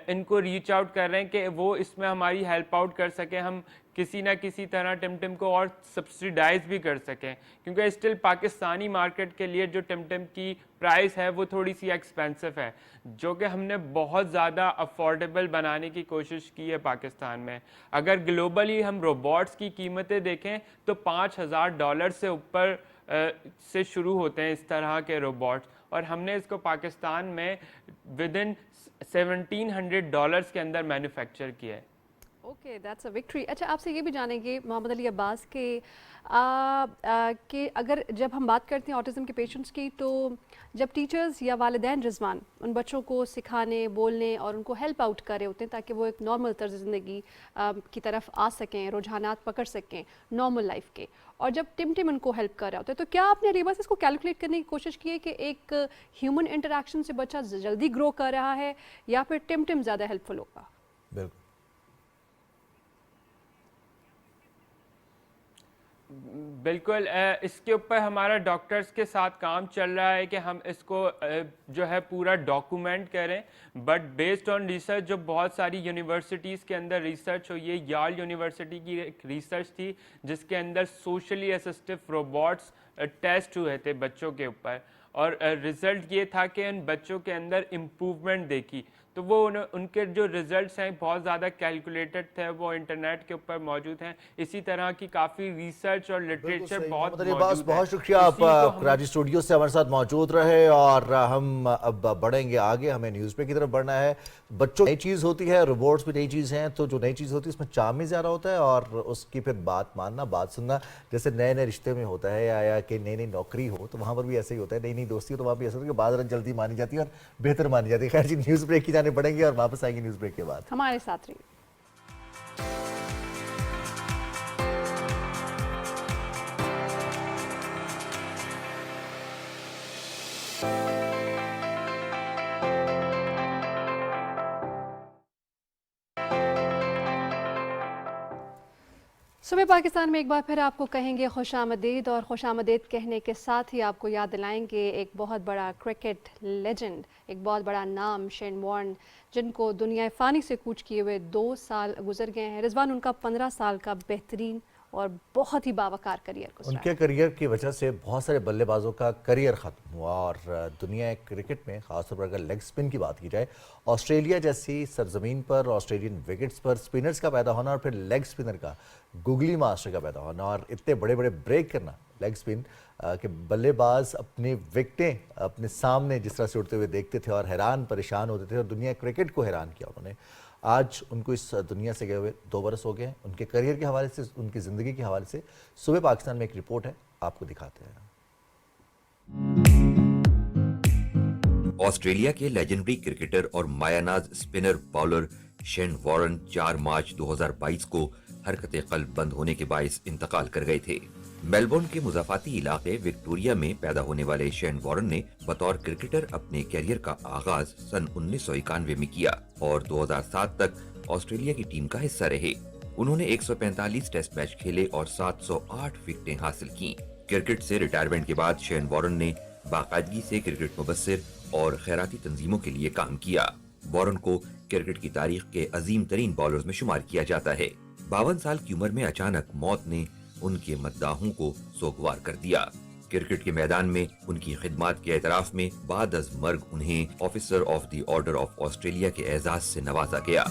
ان کو ریچ آؤٹ کر رہے ہیں کہ وہ اس میں ہماری ہیلپ آؤٹ کر سکیں, ہم کسی نہ کسی طرح ٹم کو اور سبسیڈائز بھی کر سکیں, کیونکہ اسٹل پاکستانی مارکیٹ کے لیے جو ٹم کی پرائس ہے وہ تھوڑی سی ایکسپینسو ہے, جو کہ ہم نے بہت زیادہ افورڈیبل بنانے کی کوشش کی ہے پاکستان میں. اگر گلوبلی ہم روبوٹس کی قیمتیں دیکھیں تو $5,000 سے اوپر سے شروع ہوتے ہیں اس طرح کے روبوٹس, اور ہم نے اس کو پاکستان میں ودن $1,700 کے اندر مینوفیکچر کیا ہے. Okay, that's a victory. اچھا, آپ سے یہ بھی جانیں گے محمد علی عباس کہ اگر جب ہم بات کرتے ہیں آٹزم کے پیشنٹس کی, تو جب ٹیچرز یا والدین رضوان ان بچوں کو سکھانے, بولنے اور ان کو ہیلپ آؤٹ کر رہے ہوتے ہیں تاکہ وہ ایک نارمل طرز زندگی کی طرف آ سکیں, رجحانات پکڑ سکیں نارمل لائف کے, اور جب ٹم ان کو ہیلپ کر رہا ہوتا ہے, تو کیا آپ نے ریبا سے اس کو کیلکولیٹ کرنے کی کوشش کی ہے کہ ایک ہیومن انٹریکشن سے بچہ جلدی گرو کر رہا ہے یا پھر ٹم زیادہ ہیلپ فل ہوگا؟ بالکل بالکل, اس کے اوپر ہمارا ڈاکٹرز کے ساتھ کام چل رہا ہے کہ ہم اس کو جو ہے پورا ڈاکومنٹ کریں, بٹ بیسڈ آن ریسرچ جو بہت ساری یونیورسٹیز کے اندر ریسرچ ہوئی ہے. یال یونیورسٹی کی ایک ریسرچ تھی جس کے اندر سوشلی اسسٹو روبوٹس ٹیسٹ ہوئے تھے بچوں کے اوپر, اور رزلٹ یہ تھا کہ ان بچوں کے اندر امپروومنٹ دیکھی. تو وہ ان کے جو ریزلٹس ہیں بہت زیادہ کیلکولیٹڈ تھے, وہ انٹرنیٹ کے اوپر موجود ہیں. اسی طرح کی کافی ریسرچ اور لٹریچر بہت موجود ہے. بہت شکریہ, آپ کراچی اسٹوڈیو سے ہمارے ساتھ موجود رہے, اور ہم اب بڑھیں گے آگے, ہمیں نیوز پے کی طرف بڑھنا ہے. بچوں نئی چیز ہوتی ہے, روبوٹس بھی نئی چیز ہیں, تو جو نئی چیز ہوتی ہے اس میں چارم بھی زیادہ ہوتا ہے, اور اس کی پھر بات ماننا, بات سننا, جیسے نئے رشتے میں ہوتا ہے, یا کہ نئی نوکری ہو تو وہاں پر بھی ایسے ہی ہوتا ہے, نئی دوستی ہو تو وہاں بھی ایسا ہوتا ہے کہ بعض رات جلدی مانی جاتی ہے اور بہتر مانی جاتی ہے. خیر جی, نیوز بریک کی جانے پڑیں گے اور واپس آئیں گے نیوز بریک کے بعد. ہمارے ساتھ رہیے. صبح پاکستان میں ایک بار پھر آپ کو کہیں گے خوش آمدید, اور خوش آمدید کہنے کے ساتھ ہی آپ کو یاد دلائیں گے ایک بہت بڑا کرکٹ لیجنڈ, ایک بہت بڑا نام شین وارن, جن کو دنیا فانی سے کوچ کیے ہوئے 2 سال گزر گئے ہیں. رضوان, ان کا 15 سال کا بہترین اور بہت ہی باوقار کریئر گزرا. ان کے کریئر کی وجہ سے بہت سارے بلے بازوں کا کریئر ختم ہوا, اور دنیا کرکٹ میں خاص طور پر اگر لیگ سپن کی بات کی جائے, آسٹریلیا جیسی سرزمین پر آسٹریلین وکٹس پر سپنرز کا پیدا ہونا, اور پھر لیگ سپنر کا, گوگلی ماسٹر کا پیدا ہونا, اور اتنے بڑے بڑے بریک کرنا لیگ سپن کہ بلے باز اپنی وکٹیں اپنے سامنے جس طرح سے اڑتے ہوئے دیکھتے تھے اور حیران پریشان ہوتے تھے, اور دنیا کرکٹ کو حیران کیا انہوں نے. آج ان کو اس دنیا سے گئے ہوئے 2 برس ہو گئے ہیں. ان کے کریئر کے حوالے سے, ان کی زندگی کے حوالے سے صبح پاکستان میں ایک رپورٹ ہے, آپ کو دکھاتے ہیں. آسٹریلیا کے لیجنڈری کرکٹر اور مایہ ناز spinner bowler Shane Warne 4 March 2022 کو حرکت قلب بند ہونے کے باعث انتقال کر گئے تھے. میلبورن کے مضافاتی علاقے وکٹوریا میں پیدا ہونے والے شین وارن نے بطور کرکٹر اپنے کیریئر کا آغاز سن 1991 میں کیا اور 2007 تک آسٹریلیا کی ٹیم کا حصہ رہے. انہوں نے 145 ٹیسٹ میچ کھیلے اور 708 وکٹیں حاصل کیں. کرکٹ سے ریٹائرمنٹ کے بعد شین وارن نے باقاعدگی سے کرکٹ مبصر اور خیراتی تنظیموں کے لیے کام کیا. وارن کو کرکٹ کی تاریخ کے عظیم ترین بالرز میں شمار کیا جاتا ہے. 52 سال کی عمر میں اچانک موت نے ان کے مداحوں کو سوگوار کر دیا. کرکٹ کے میدان میں ان کی خدمات کے اعتراف میں بعد از مرگ انہیں officer of the order of Australia کے اعزاز سے نوازا گیا.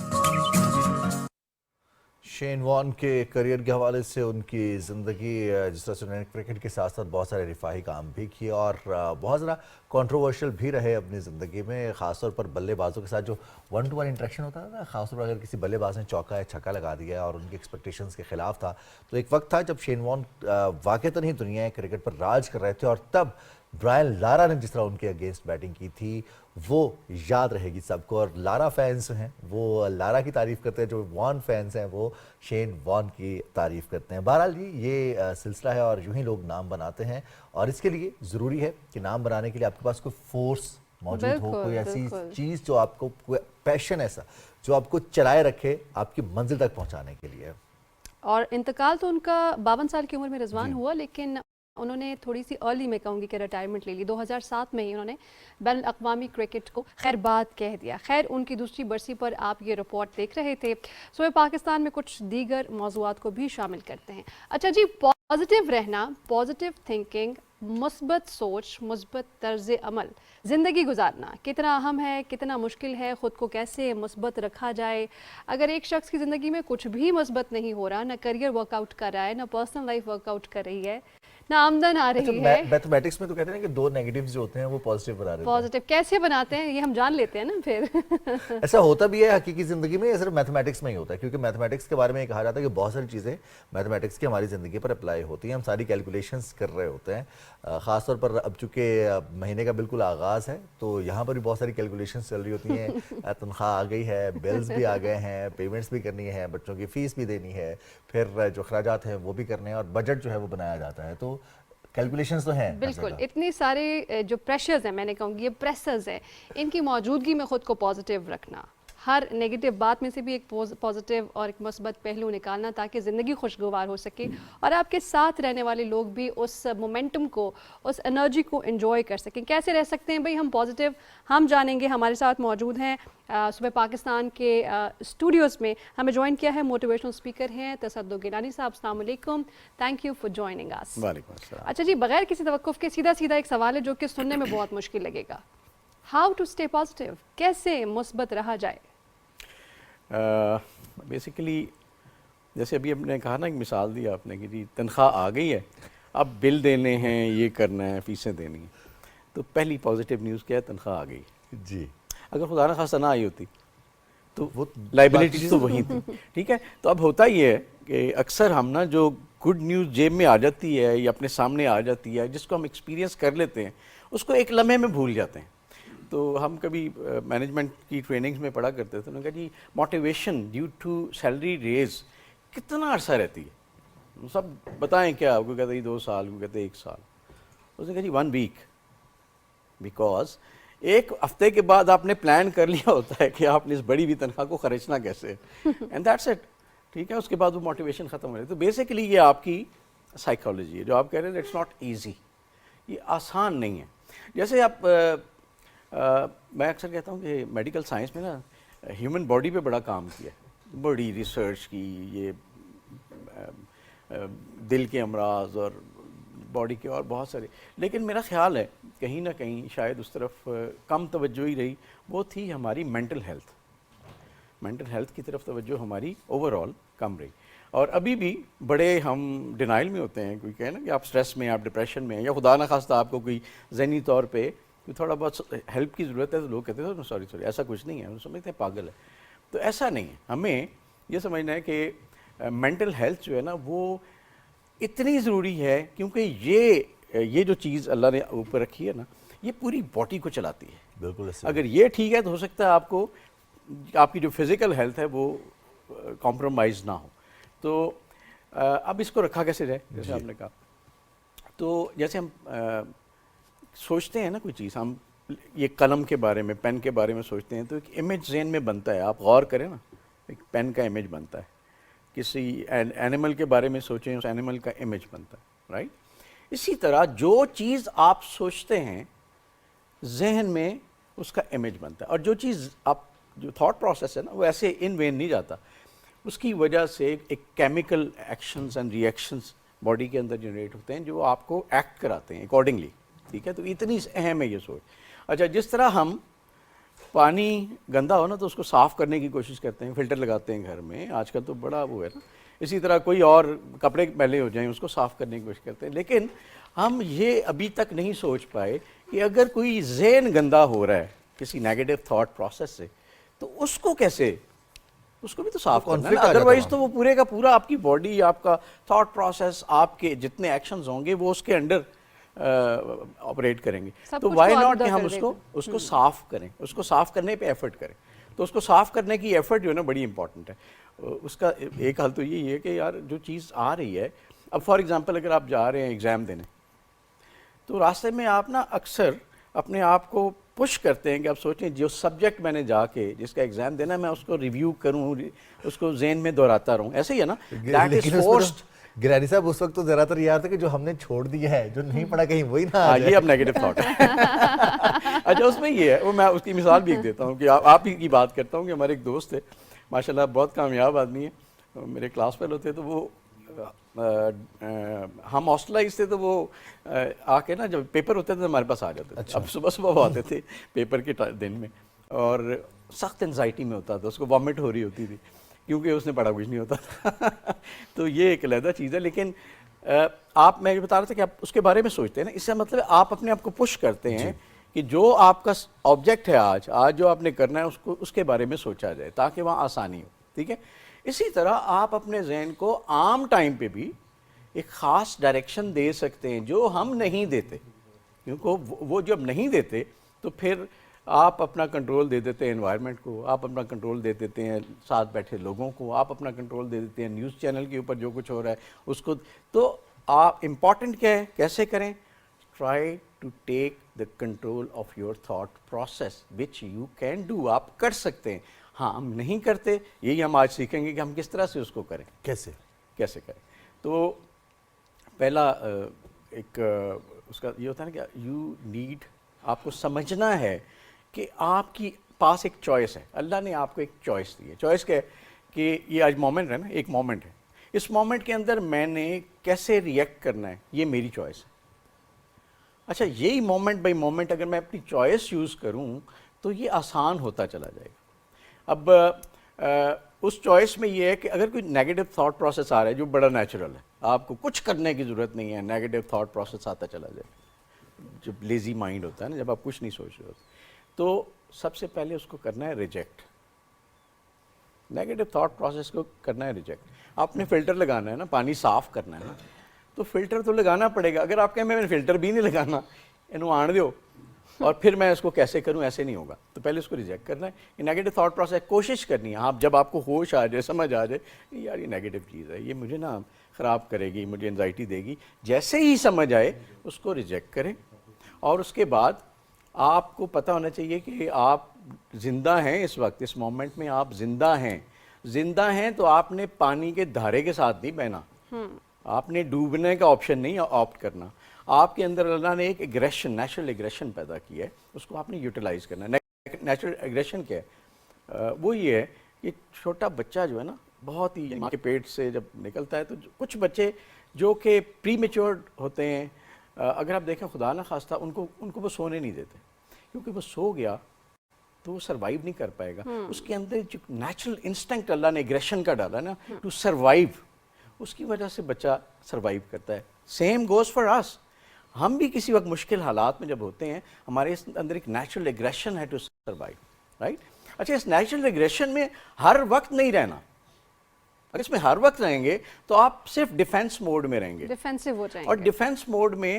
شین وارن کے کریئر کے حوالے سے ان کی زندگی, جس طرح سے انہوں نے کرکٹ کے ساتھ ساتھ بہت سارے رفاہی کام بھی کیے اور بہت زیادہ کنٹروورشل بھی رہے اپنی زندگی میں, خاص طور پر بلے بازوں کے ساتھ جو 1-to-1 انٹریکشن ہوتا تھا, خاص طور پر اگر کسی بلے باز نے چوکا یا چھکا لگا دیا اور ان کی ایکسپیکٹیشنز کے خلاف تھا, تو ایک وقت تھا جب شین وارن واقعتاً ہی دنیا کرکٹ پر راج کر رہے تھے, اور تب برائن لارا نے جس طرح ان کے اگینسٹ بیٹنگ کی تھی وہ یاد رہے گی سب کو. اور لارا فینس جو ہیں وہ لارا کی تعریف کرتے ہیں, جو وان فینس ہیں وہ شین وان کی تعریف کرتے ہیں. بہرحال جی یہ سلسلہ ہے اور یوں ہی لوگ نام بناتے ہیں, اور اس کے لیے ضروری ہے کہ نام بنانے کے لیے آپ کے پاس کوئی فورس موجود ہو, کوئی ایسی چیز جو آپ کو, کوئی پیشن ایسا جو آپ کو چلائے رکھے آپ کی منزل تک پہنچانے کے لیے. اور انتقال تو ان کا 52 سال کی عمر میں رضوان ہوا, لیکن انہوں نے تھوڑی سی ارلی میں کہوں گی کہ ریٹائرمنٹ لے لی. 2007 میں ہی انہوں نے بین الاقوامی کرکٹ کو خیر بات کہہ دیا. خیر ان کی دوسری برسی پر آپ یہ رپورٹ دیکھ رہے تھے. صوبہ پاکستان میں کچھ دیگر موضوعات کو بھی شامل کرتے ہیں. اچھا جی, پازیٹیو رہنا, پازیٹیو تھنکنگ, مثبت سوچ, مثبت طرز عمل, زندگی گزارنا کتنا اہم ہے, کتنا مشکل ہے, خود کو کیسے مثبت رکھا جائے. اگر ایک شخص کی زندگی میں کچھ بھی مثبت نہیں ہو رہا, نہ کریئر ورک آؤٹ کر رہا ہے, نہ پرسنل لائف ورک آؤٹ کر رہی ہے, نہ آمدن آ رہی ہے. میتھمیٹکس میں تو کہتے ہیں کہ 2 نیگیٹیوز جو ہوتے ہیں وہ پازیٹیو بنا دیتے ہیں. پازیٹیو کیسے بناتے ہیں یہ ہم جان لیتے ہیں نا پھر. ایسا ہوتا بھی ہے حقیقی زندگی میں, یا صرف میتھمیٹکس میں ہی ہوتا ہے؟ کیونکہ میتھمیٹکس کے بارے میں یہ کہا جاتا ہے کہ بہت ساری چیزیں میتھمیٹکس کی ہماری زندگی پر اپلائی ہوتی ہیں. ہم ساری کیلکولیشنز کر رہے ہوتے ہیں, خاص طور پر اب چونکہ مہینے کا بالکل آغاز ہے تو یہاں پر بھی بہت ساری کیلکولیشنز چل رہی ہوتی ہیں. تنخواہ آ گئی ہے, بلز بھی آ گئے ہیں, پیمنٹس بھی کرنی ہے, بچوں کی فیس بھی دینی ہے, پھر جو اخراجات ہیں وہ بھی کرنے ہیں, اور بجٹ جو ہے وہ بنایا جاتا ہے. تو کیلکولیشنز تو ہیں بالکل. اتنی سارے جو پریشرز ہیں, میں نے کہوں گی یہ پریسرز ہیں, ان کی موجودگی میں خود کو پازیٹیو رکھنا, ہر نیگیٹو بات میں سے بھی ایک پازیٹیو اور ایک مثبت پہلو نکالنا تاکہ زندگی خوشگوار ہو سکے اور آپ کے ساتھ رہنے والے لوگ بھی اس مومنٹم کو, اس انرجی کو انجوائے کر سکیں. کیسے رہ سکتے ہیں بھئی ہم پازیٹیو؟ ہم جانیں گے. ہمارے ساتھ موجود ہیں صوبہ پاکستان کے اسٹوڈیوز میں, ہمیں جوائن کیا ہے موٹیویشنل اسپیکر ہیں تصدق گیلانی صاحب. السلام علیکم, تھینک یو فار جوائننگ اس. وعلیکم السلام. اچھا جی, بغیر کسی توقف کے سیدھا ایک سوال ہے جو کہ سننے میں بہت مشکل لگے گا. ہاؤ ٹو اسٹے پازیٹیو, کیسے مثبت رہا جائے؟ بیسیکلی جیسے ابھی ہم نے کہا نا, ایک مثال دی آپ نے کہ جی تنخواہ آ گئی ہے, اب بل دینے ہیں, یہ کرنا ہے, فیسیں دینی ہیں. تو پہلی پازیٹیو نیوز کیا ہے, تنخواہ آ گئی. جی, اگر خدا نخواستہ نہ آئی ہوتی تو وہ لائبلٹیز تو وہیں تھی. ٹھیک ہے, تو اب ہوتا یہ ہے کہ اکثر ہم نا جو گڈ نیوز جیب میں آ جاتی ہے یا اپنے سامنے آ جاتی ہے, جس کو ہم ایکسپیرینس کر لیتے ہیں, اس کو ایک لمحے میں بھول جاتے ہیں. تو ہم کبھی مینجمنٹ کی ٹریننگز میں پڑھا کرتے تھے, انہوں نے کہا جی motivation due to salary raise کتنا عرصہ رہتی ہے؟ سب بتائیں کیا؟ کوئی کہتے ہیں 2 سال, کوئی کہتے ہیں 1 سال. اس نے کہا جی 1 week, بیکاز 1 ہفتے کے بعد آپ نے پلان کر لیا ہوتا ہے کہ آپ نے اس بڑی ہوئی تنخواہ کو خرچنا کیسے, اینڈ دیٹس اٹ. ٹھیک ہے, اس کے بعد وہ موٹیویشن ختم ہو رہی ہے. تو بیسیکلی یہ آپ کی سائیکالوجی ہے جو آپ کہہ رہے ہیں اٹس ناٹ ایزی, یہ آسان نہیں ہے. جیسے آپ میں اکثر کہتا ہوں کہ میڈیکل سائنس میں نا ہیومن باڈی پہ بڑا کام کیا ہے, بڑی ریسرچ کی, یہ دل کے امراض اور باڈی کے اور بہت سارے. لیکن میرا خیال ہے کہیں نہ کہیں شاید اس طرف کم توجہ ہی رہی, وہ تھی ہماری مینٹل ہیلتھ. مینٹل ہیلتھ کی طرف توجہ ہماری اوور آل کم رہی. اور ابھی بھی بڑے ہم ڈینائل میں ہوتے ہیں. کوئی کہے نا کہ آپ سٹریس میں, آپ ڈپریشن میں ہیں, یا خدا نخواستہ آپ کو کوئی ذہنی طور پہ تھوڑا بہت ہیلپ کی ضرورت ہے, تو لوگ کہتے ہیں سوری ایسا کچھ نہیں ہے, ہم سمجھتے ہیں پاگل ہے. تو ایسا نہیں ہے. ہمیں یہ سمجھنا ہے کہ مینٹل ہیلتھ جو ہے نا وہ اتنی ضروری ہے, کیونکہ یہ جو چیز اللہ نے اوپر رکھی ہے نا, یہ پوری باڈی کو چلاتی ہے. بالکل. اگر یہ ٹھیک ہے تو ہو سکتا ہے آپ کو آپ کی جو فزیکل ہیلتھ ہے وہ کمپرومائز نہ ہو. تو اب اس کو رکھا کیسے جائے, جیسے آپ نے کہا. تو جیسے ہم سوچتے ہیں نا کوئی چیز, ہم یہ قلم کے بارے میں, پین کے بارے میں سوچتے ہیں, تو ایک امیج ذہن میں بنتا ہے. آپ غور کریں نا, ایک پین کا امیج بنتا ہے. کسی اینیمل کے بارے میں سوچیں, اس اینیمل کا امیج بنتا ہے, رائٹ. اسی طرح جو چیز آپ سوچتے ہیں ذہن میں اس کا امیج بنتا ہے. اور جو چیز آپ جو تھاٹ پروسیس ہے نا وہ ایسے ان وین نہیں جاتا, اس کی وجہ سے ایک chemical actions and reactions body کے اندر جنریٹ ہوتے ہیں جو آپ کو ایکٹ کراتے ہیں اکارڈنگلی. ٹھیک ہے, تو اتنی اہم ہے یہ سوچ. اچھا, جس طرح ہم پانی گندا ہو نا تو اس کو صاف کرنے کی کوشش کرتے ہیں, فلٹر لگاتے ہیں گھر میں, آج کل تو بڑا وہ ہے نا. اسی طرح کوئی اور کپڑے میلے ہو جائیں اس کو صاف کرنے کی کوشش کرتے ہیں. لیکن ہم یہ ابھی تک نہیں سوچ پائے کہ اگر کوئی ذہن گندا ہو رہا ہے کسی نیگیٹو تھاٹ پروسیس سے, تو اس کو کیسے, اس کو بھی تو صاف کرنا ہے. ادروائز تو وہ پورے کا پورا آپ کی باڈی, آپ کا تھاٹ پروسیس, آپ کے جتنے ایکشنز ہوں گے وہ اس کے انڈر آپریٹ کریں گے. سب تو کچھ وائی کو ناٹ آلودہ کہ ہم کر اس کو صاف کریں, اس کو صاف کرنے پہ ایفرٹ کریں. تو اس کو صاف کرنے کی ایفرٹ جو ہے نا بڑی امپورٹنٹ ہے. اس کا ایک حل تو یہی ہے کہ یار جو چیز آ رہی ہے, اب فار ایگزامپل اگر آپ جا رہے ہیں ایگزام دینے, تو راستے میں آپ نا اکثر اپنے آپ کو پش کرتے ہیں کہ آپ سوچیں جو سبجیکٹ میں نے جا کے جس کا ایگزام دینا ہے میں اس کو ریویو کروں, اس کو ذہن میں دہراتا رہوں. ایسے ہی ہے نا, دیٹ از فورسڈ. گرانی صاحب اس وقت تو زیادہ تر یاد ہے کہ جو ہم نے چھوڑ دیا ہے, جو نہیں پڑھا کہیں وہی نہ آ ہاں, جائے. یہ اب نیگیٹو تھاٹ ہے. اچھا اس میں یہ ہے, وہ میں اس کی مثال بھی ایک دیتا ہوں کہ آپ ہی کی بات کرتا ہوں کہ ہمارے ایک دوست تھے ماشاءاللہ, بہت کامیاب آدمی ہے, میرے کلاس فیلو تھے. تو وہ ہم ہاسٹلائز تھے, تو وہ آ کے نا جب پیپر ہوتے تھے ہمارے پاس آ جاتے تھے. اب صبح صبح وہ آتے تھے پیپر کے دن میں, اور سخت انزائٹی میں ہوتا تھا, اس کو وامٹ ہو رہی ہوتی تھی کیونکہ اس نے پڑھا کچھ نہیں ہوتا تھا. تو یہ ایک علیحدہ چیز ہے. لیکن آپ, میں بتا رہا تھا کہ آپ اس کے بارے میں سوچتے ہیں نا, اس سے مطلب آپ اپنے آپ کو پش کرتے ہیں کہ جو آپ کا آبجیکٹ ہے آج جو آپ نے کرنا ہے اس کے بارے میں سوچا جائے تاکہ وہاں آسانی ہو. ٹھیک ہے, اسی طرح آپ اپنے ذہن کو عام ٹائم پہ بھی ایک خاص ڈائریکشن دے سکتے ہیں جو ہم نہیں دیتے, کیونکہ وہ جب نہیں دیتے تو پھر آپ اپنا کنٹرول دے دیتے ہیں انوائرمنٹ کو, آپ اپنا کنٹرول دے دیتے ہیں ساتھ بیٹھے لوگوں کو, آپ اپنا کنٹرول دے دیتے ہیں نیوز چینل کے اوپر جو کچھ ہو رہا ہے اس کو. تو آپ امپورٹنٹ کیا ہے, کیسے کریں, try to take the control of your thought process which you can do. آپ کر سکتے ہیں. ہاں, ہم نہیں کرتے, یہی ہم آج سیکھیں گے کہ ہم کس طرح سے اس کو کریں, کیسے کریں. تو پہلا ایک اس کا یہ ہوتا ہے نا کہ یو نیڈ, آپ کو سمجھنا ہے کہ آپ کی پاس ایک چوائس ہے. اللہ نے آپ کو ایک چوائس دی ہے. چوائس کیا ہے کہ یہ آج مومنٹ ہے نا, ایک مومنٹ ہے, اس مومنٹ کے اندر میں نے کیسے ریئیکٹ کرنا ہے, یہ میری چوائس ہے. اچھا, یہی مومنٹ بائی مومنٹ اگر میں اپنی چوائس یوز کروں تو یہ آسان ہوتا چلا جائے گا. اب اس چوائس میں یہ ہے کہ اگر کوئی نیگیٹو تھاٹ پروسیس آ رہا ہے جو بڑا نیچرل ہے, آپ کو کچھ کرنے کی ضرورت نہیں ہے, نیگیٹو تھاٹ پروسیس آتا چلا جائے, جب لیزی مائنڈ ہوتا ہے نا, جب آپ کچھ نہیں سوچ رہے ہوتے, تو سب سے پہلے اس کو کرنا ہے ریجیکٹ. نیگیٹو تھاٹ پروسیس کو کرنا ہے ریجیکٹ. آپ نے فلٹر لگانا ہے نا, پانی صاف کرنا ہے نا, تو فلٹر تو لگانا پڑے گا. اگر آپ کہیں میں فلٹر بھی نہیں لگانا, انہوں آن دیو اور پھر میں اس کو کیسے کروں, ایسے نہیں ہوگا. تو پہلے اس کو ریجیکٹ کرنا ہے. یہ نیگیٹو تھاٹ پروسیس کوشش کرنی ہے. آپ جب آپ کو ہوش آ جائے, سمجھ آ جائے یار یہ نیگیٹو چیز ہے, یہ مجھے نا خراب کرے گی, مجھے انزائٹی دے گی, جیسے ہی سمجھ آئے اس کو ریجیکٹ کریں. اور اس کے بعد آپ کو پتہ ہونا چاہیے کہ آپ زندہ ہیں اس وقت, اس مومنٹ میں آپ زندہ ہیں. زندہ ہیں تو آپ نے پانی کے دھارے کے ساتھ نہیں بہنا, آپ نے ڈوبنے کا آپشن نہیں آپٹ کرنا. آپ کے اندر اللہ نے ایک ایگریشن, نیچرل ایگریشن پیدا کی ہے, اس کو آپ نے یوٹیلائز کرنا ہے. نیچرل ایگریشن کیا ہے, وہ یہ ہے کہ چھوٹا بچہ جو ہے نا, بہت ہی ماں کے پیٹ سے جب نکلتا ہے, تو کچھ بچے جو کہ پری میچورڈ ہوتے ہیں, اگر آپ دیکھیں خدا نہ خواستہ ان کو وہ سونے نہیں دیتے, کیونکہ وہ سو گیا تو وہ سروائیو نہیں کر پائے گا. اس کے اندر جو نیچرل انسٹنکٹ اللہ نے ایگریشن کا ڈالا نا, ٹو سروائیو, اس کی وجہ سے بچہ سروائیو کرتا ہے. سیم گوز فار اس. ہم بھی کسی وقت مشکل حالات میں جب ہوتے ہیں, ہمارے اندر ایک نیچرل ایگریشن ہے ٹو سروائیو, رائٹ. اچھا, اس نیچرل ایگریشن میں ہر وقت نہیں رہنا. اگر اس میں ہر وقت رہیں گے تو آپ صرف ڈیفینس موڈ میں رہیں گے, ڈیفینسو ہو جائیں گے. اور ڈیفینس موڈ میں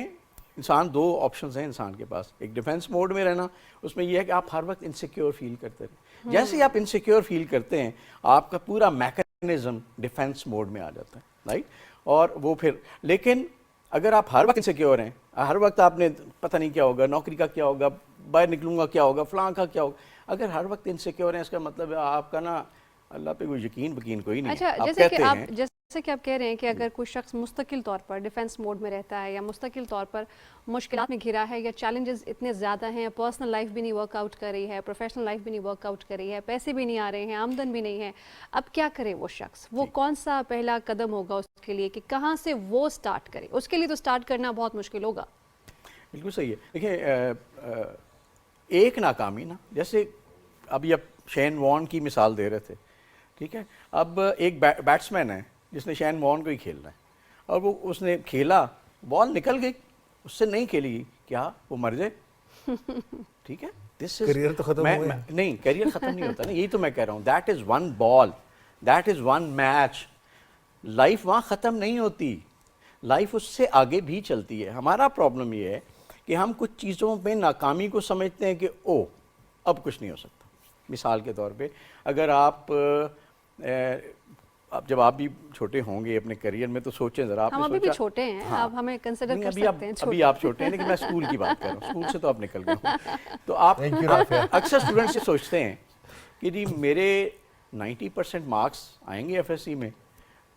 انسان, دو آپشنز ہیں انسان کے پاس. ایک ڈیفینس موڈ میں رہنا, اس میں یہ ہے کہ آپ ہر وقت انسیکیور فیل کرتے رہیں. جیسے ہی آپ انسیکیور فیل کرتے ہیں, آپ کا پورا میکانزم ڈیفینس موڈ میں آ جاتا ہے, رائٹ. اور وہ پھر, لیکن اگر آپ ہر وقت انسیکیور ہیں, ہر وقت آپ نے پتہ نہیں کیا ہوگا, نوکری کا کیا ہوگا, باہر نکلوں گا کیا ہوگا, فلاں کا کیا ہوگا, اگر ہر وقت انسیکیور ہیں, اس کا مطلب ہے آپ کا نا اللہ پہ کوئی یقین کوئی نہیں. اچھا, جیسے کہ آپ کہہ رہے ہیں کہ اگر کوئی شخص مستقل طور پر ڈیفینس موڈ میں رہتا ہے, یا مستقل طور پر مشکلات میں گھرا ہے, یا چیلنجز اتنے زیادہ ہیں, پرسنل لائف بھی نہیں ورک آؤٹ کر رہی ہے, پروفیشنل لائف بھی نہیں ورک آؤٹ کر رہی ہے, پیسے بھی نہیں آ رہے ہیں, آمدن بھی نہیں ہے, اب کیا کرے وہ شخص؟ وہ کون سا پہلا قدم ہوگا اس کے لیے کہ کہاں سے وہ سٹارٹ کرے؟ اس کے لیے تو سٹارٹ کرنا بہت مشکل ہوگا. بالکل صحیح ہے. دیکھیں, ایک ناکامی نا, جیسے ابھی آپ شین وارن کی مثال دے رہے تھے, ٹھیک ہے. اب ایک بیٹسمین ہے جس نے شین وارن کو ہی کھیلنا ہے, اور وہ اس نے کھیلا, بال نکل گئی, اس سے نہیں کھیلی گئی, کیا وہ مر جائے؟ ٹھیک ہے, کیریئر تو ختم ہو گیا. نہیں, کیریئر ختم نہیں ہوتا نا, یہی تو میں کہہ رہا ہوں. That is one ball, that is one match. Life وہاں ختم نہیں ہوتی. لائف اس سے آگے بھی چلتی ہے. ہمارا پرابلم یہ ہے کہ ہم کچھ چیزوں پہ ناکامی کو سمجھتے ہیں کہ او اب کچھ نہیں ہو سکتا. مثال کے طور پہ اگر آپ جب آپ بھی چھوٹے ہوں گے اپنے کریئر میں تو سوچیں ذرا. آپ ہم ابھی بھی چھوٹے ہیں, آپ ہمیں کنسیڈر کر سکتے ہیں. ابھی آپ چھوٹے ہیں لیکن میں اسکول کی بات کر رہا ہوں, اسکول سے تو آپ نکل گئے ہوں. تو آپ اکثر اسٹوڈنٹ سے سوچتے ہیں کہ جی میرے 90% مارکس آئیں گے FSC میں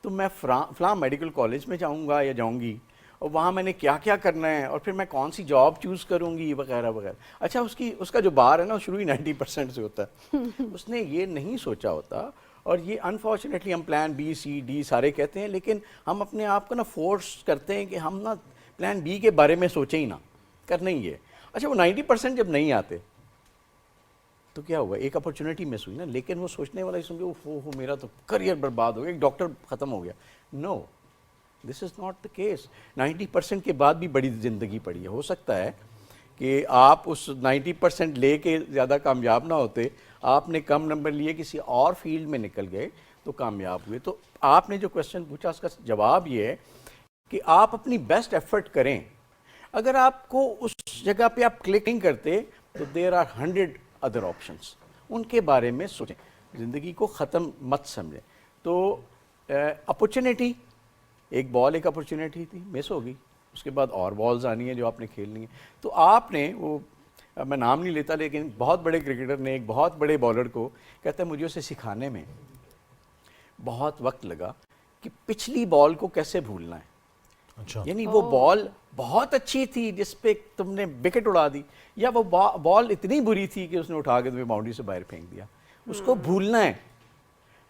تو میں فلاں میڈیکل کالج میں جاؤں گا یا جاؤں گی, اور وہاں میں نے کیا کیا کرنا ہے, اور پھر میں کون سی جاب چوز کروں گی وغیرہ وغیرہ. اچھا اس کا جو بار ہے نا شروع ہی 90% سے ہوتا ہے. اس نے یہ نہیں سوچا ہوتا, اور یہ انفارچونیٹلی ہم پلان B C D سارے کہتے ہیں, لیکن ہم اپنے آپ کو نا فورس کرتے ہیں کہ ہم نا پلان B کے بارے میں سوچیں ہی نہ, کرنا ہی ہے. اچھا وہ 90% جب نہیں آتے تو کیا ہوا, ایک اپرچونیٹی مس ہوئی نا, لیکن وہ سوچنے والا ہی سمجھے میرا تو کریئر برباد ہو گیا, ایک ڈاکٹر ختم ہو گیا. نو, دس از ناٹ دا کیس. 90% کے بعد بھی بڑی زندگی پڑی ہے. ہو سکتا ہے کہ آپ اس 90% لے کے زیادہ کامیاب نہ ہوتے, آپ نے کم نمبر لیے کسی اور فیلڈ میں نکل گئے تو کامیاب ہوئے. تو آپ نے جو کویسچن پوچھا اس کا جواب یہ ہے کہ آپ اپنی بیسٹ ایفرٹ کریں. اگر آپ کو اس جگہ پہ آپ کلک نہیں کرتے تو دیر آر 100 ادر آپشنس, ان کے بارے میں سوچیں, زندگی کو ختم مت سمجھیں. تو اپرچونیٹی, ایک بال ایک اپرچونیٹی تھی, مس ہو گئی, اس کے بعد اور بالز آنی ہیں جو آپ نے کھیلنی ہیں. تو آپ نے وہ, میں نام نہیں لیتا لیکن بہت بڑے کرکٹر نے ایک بہت بڑے بالر کو کہتا ہے مجھے اسے سکھانے میں بہت وقت لگا کہ پچھلی بال کو کیسے بھولنا ہے. یعنی وہ بال بہت اچھی تھی جس پہ تم نے وکٹ اڑا دی, یا وہ بال اتنی بری تھی کہ اس نے اٹھا کے تمہیں باؤنڈری سے باہر پھینک دیا. اس کو بھولنا ہے.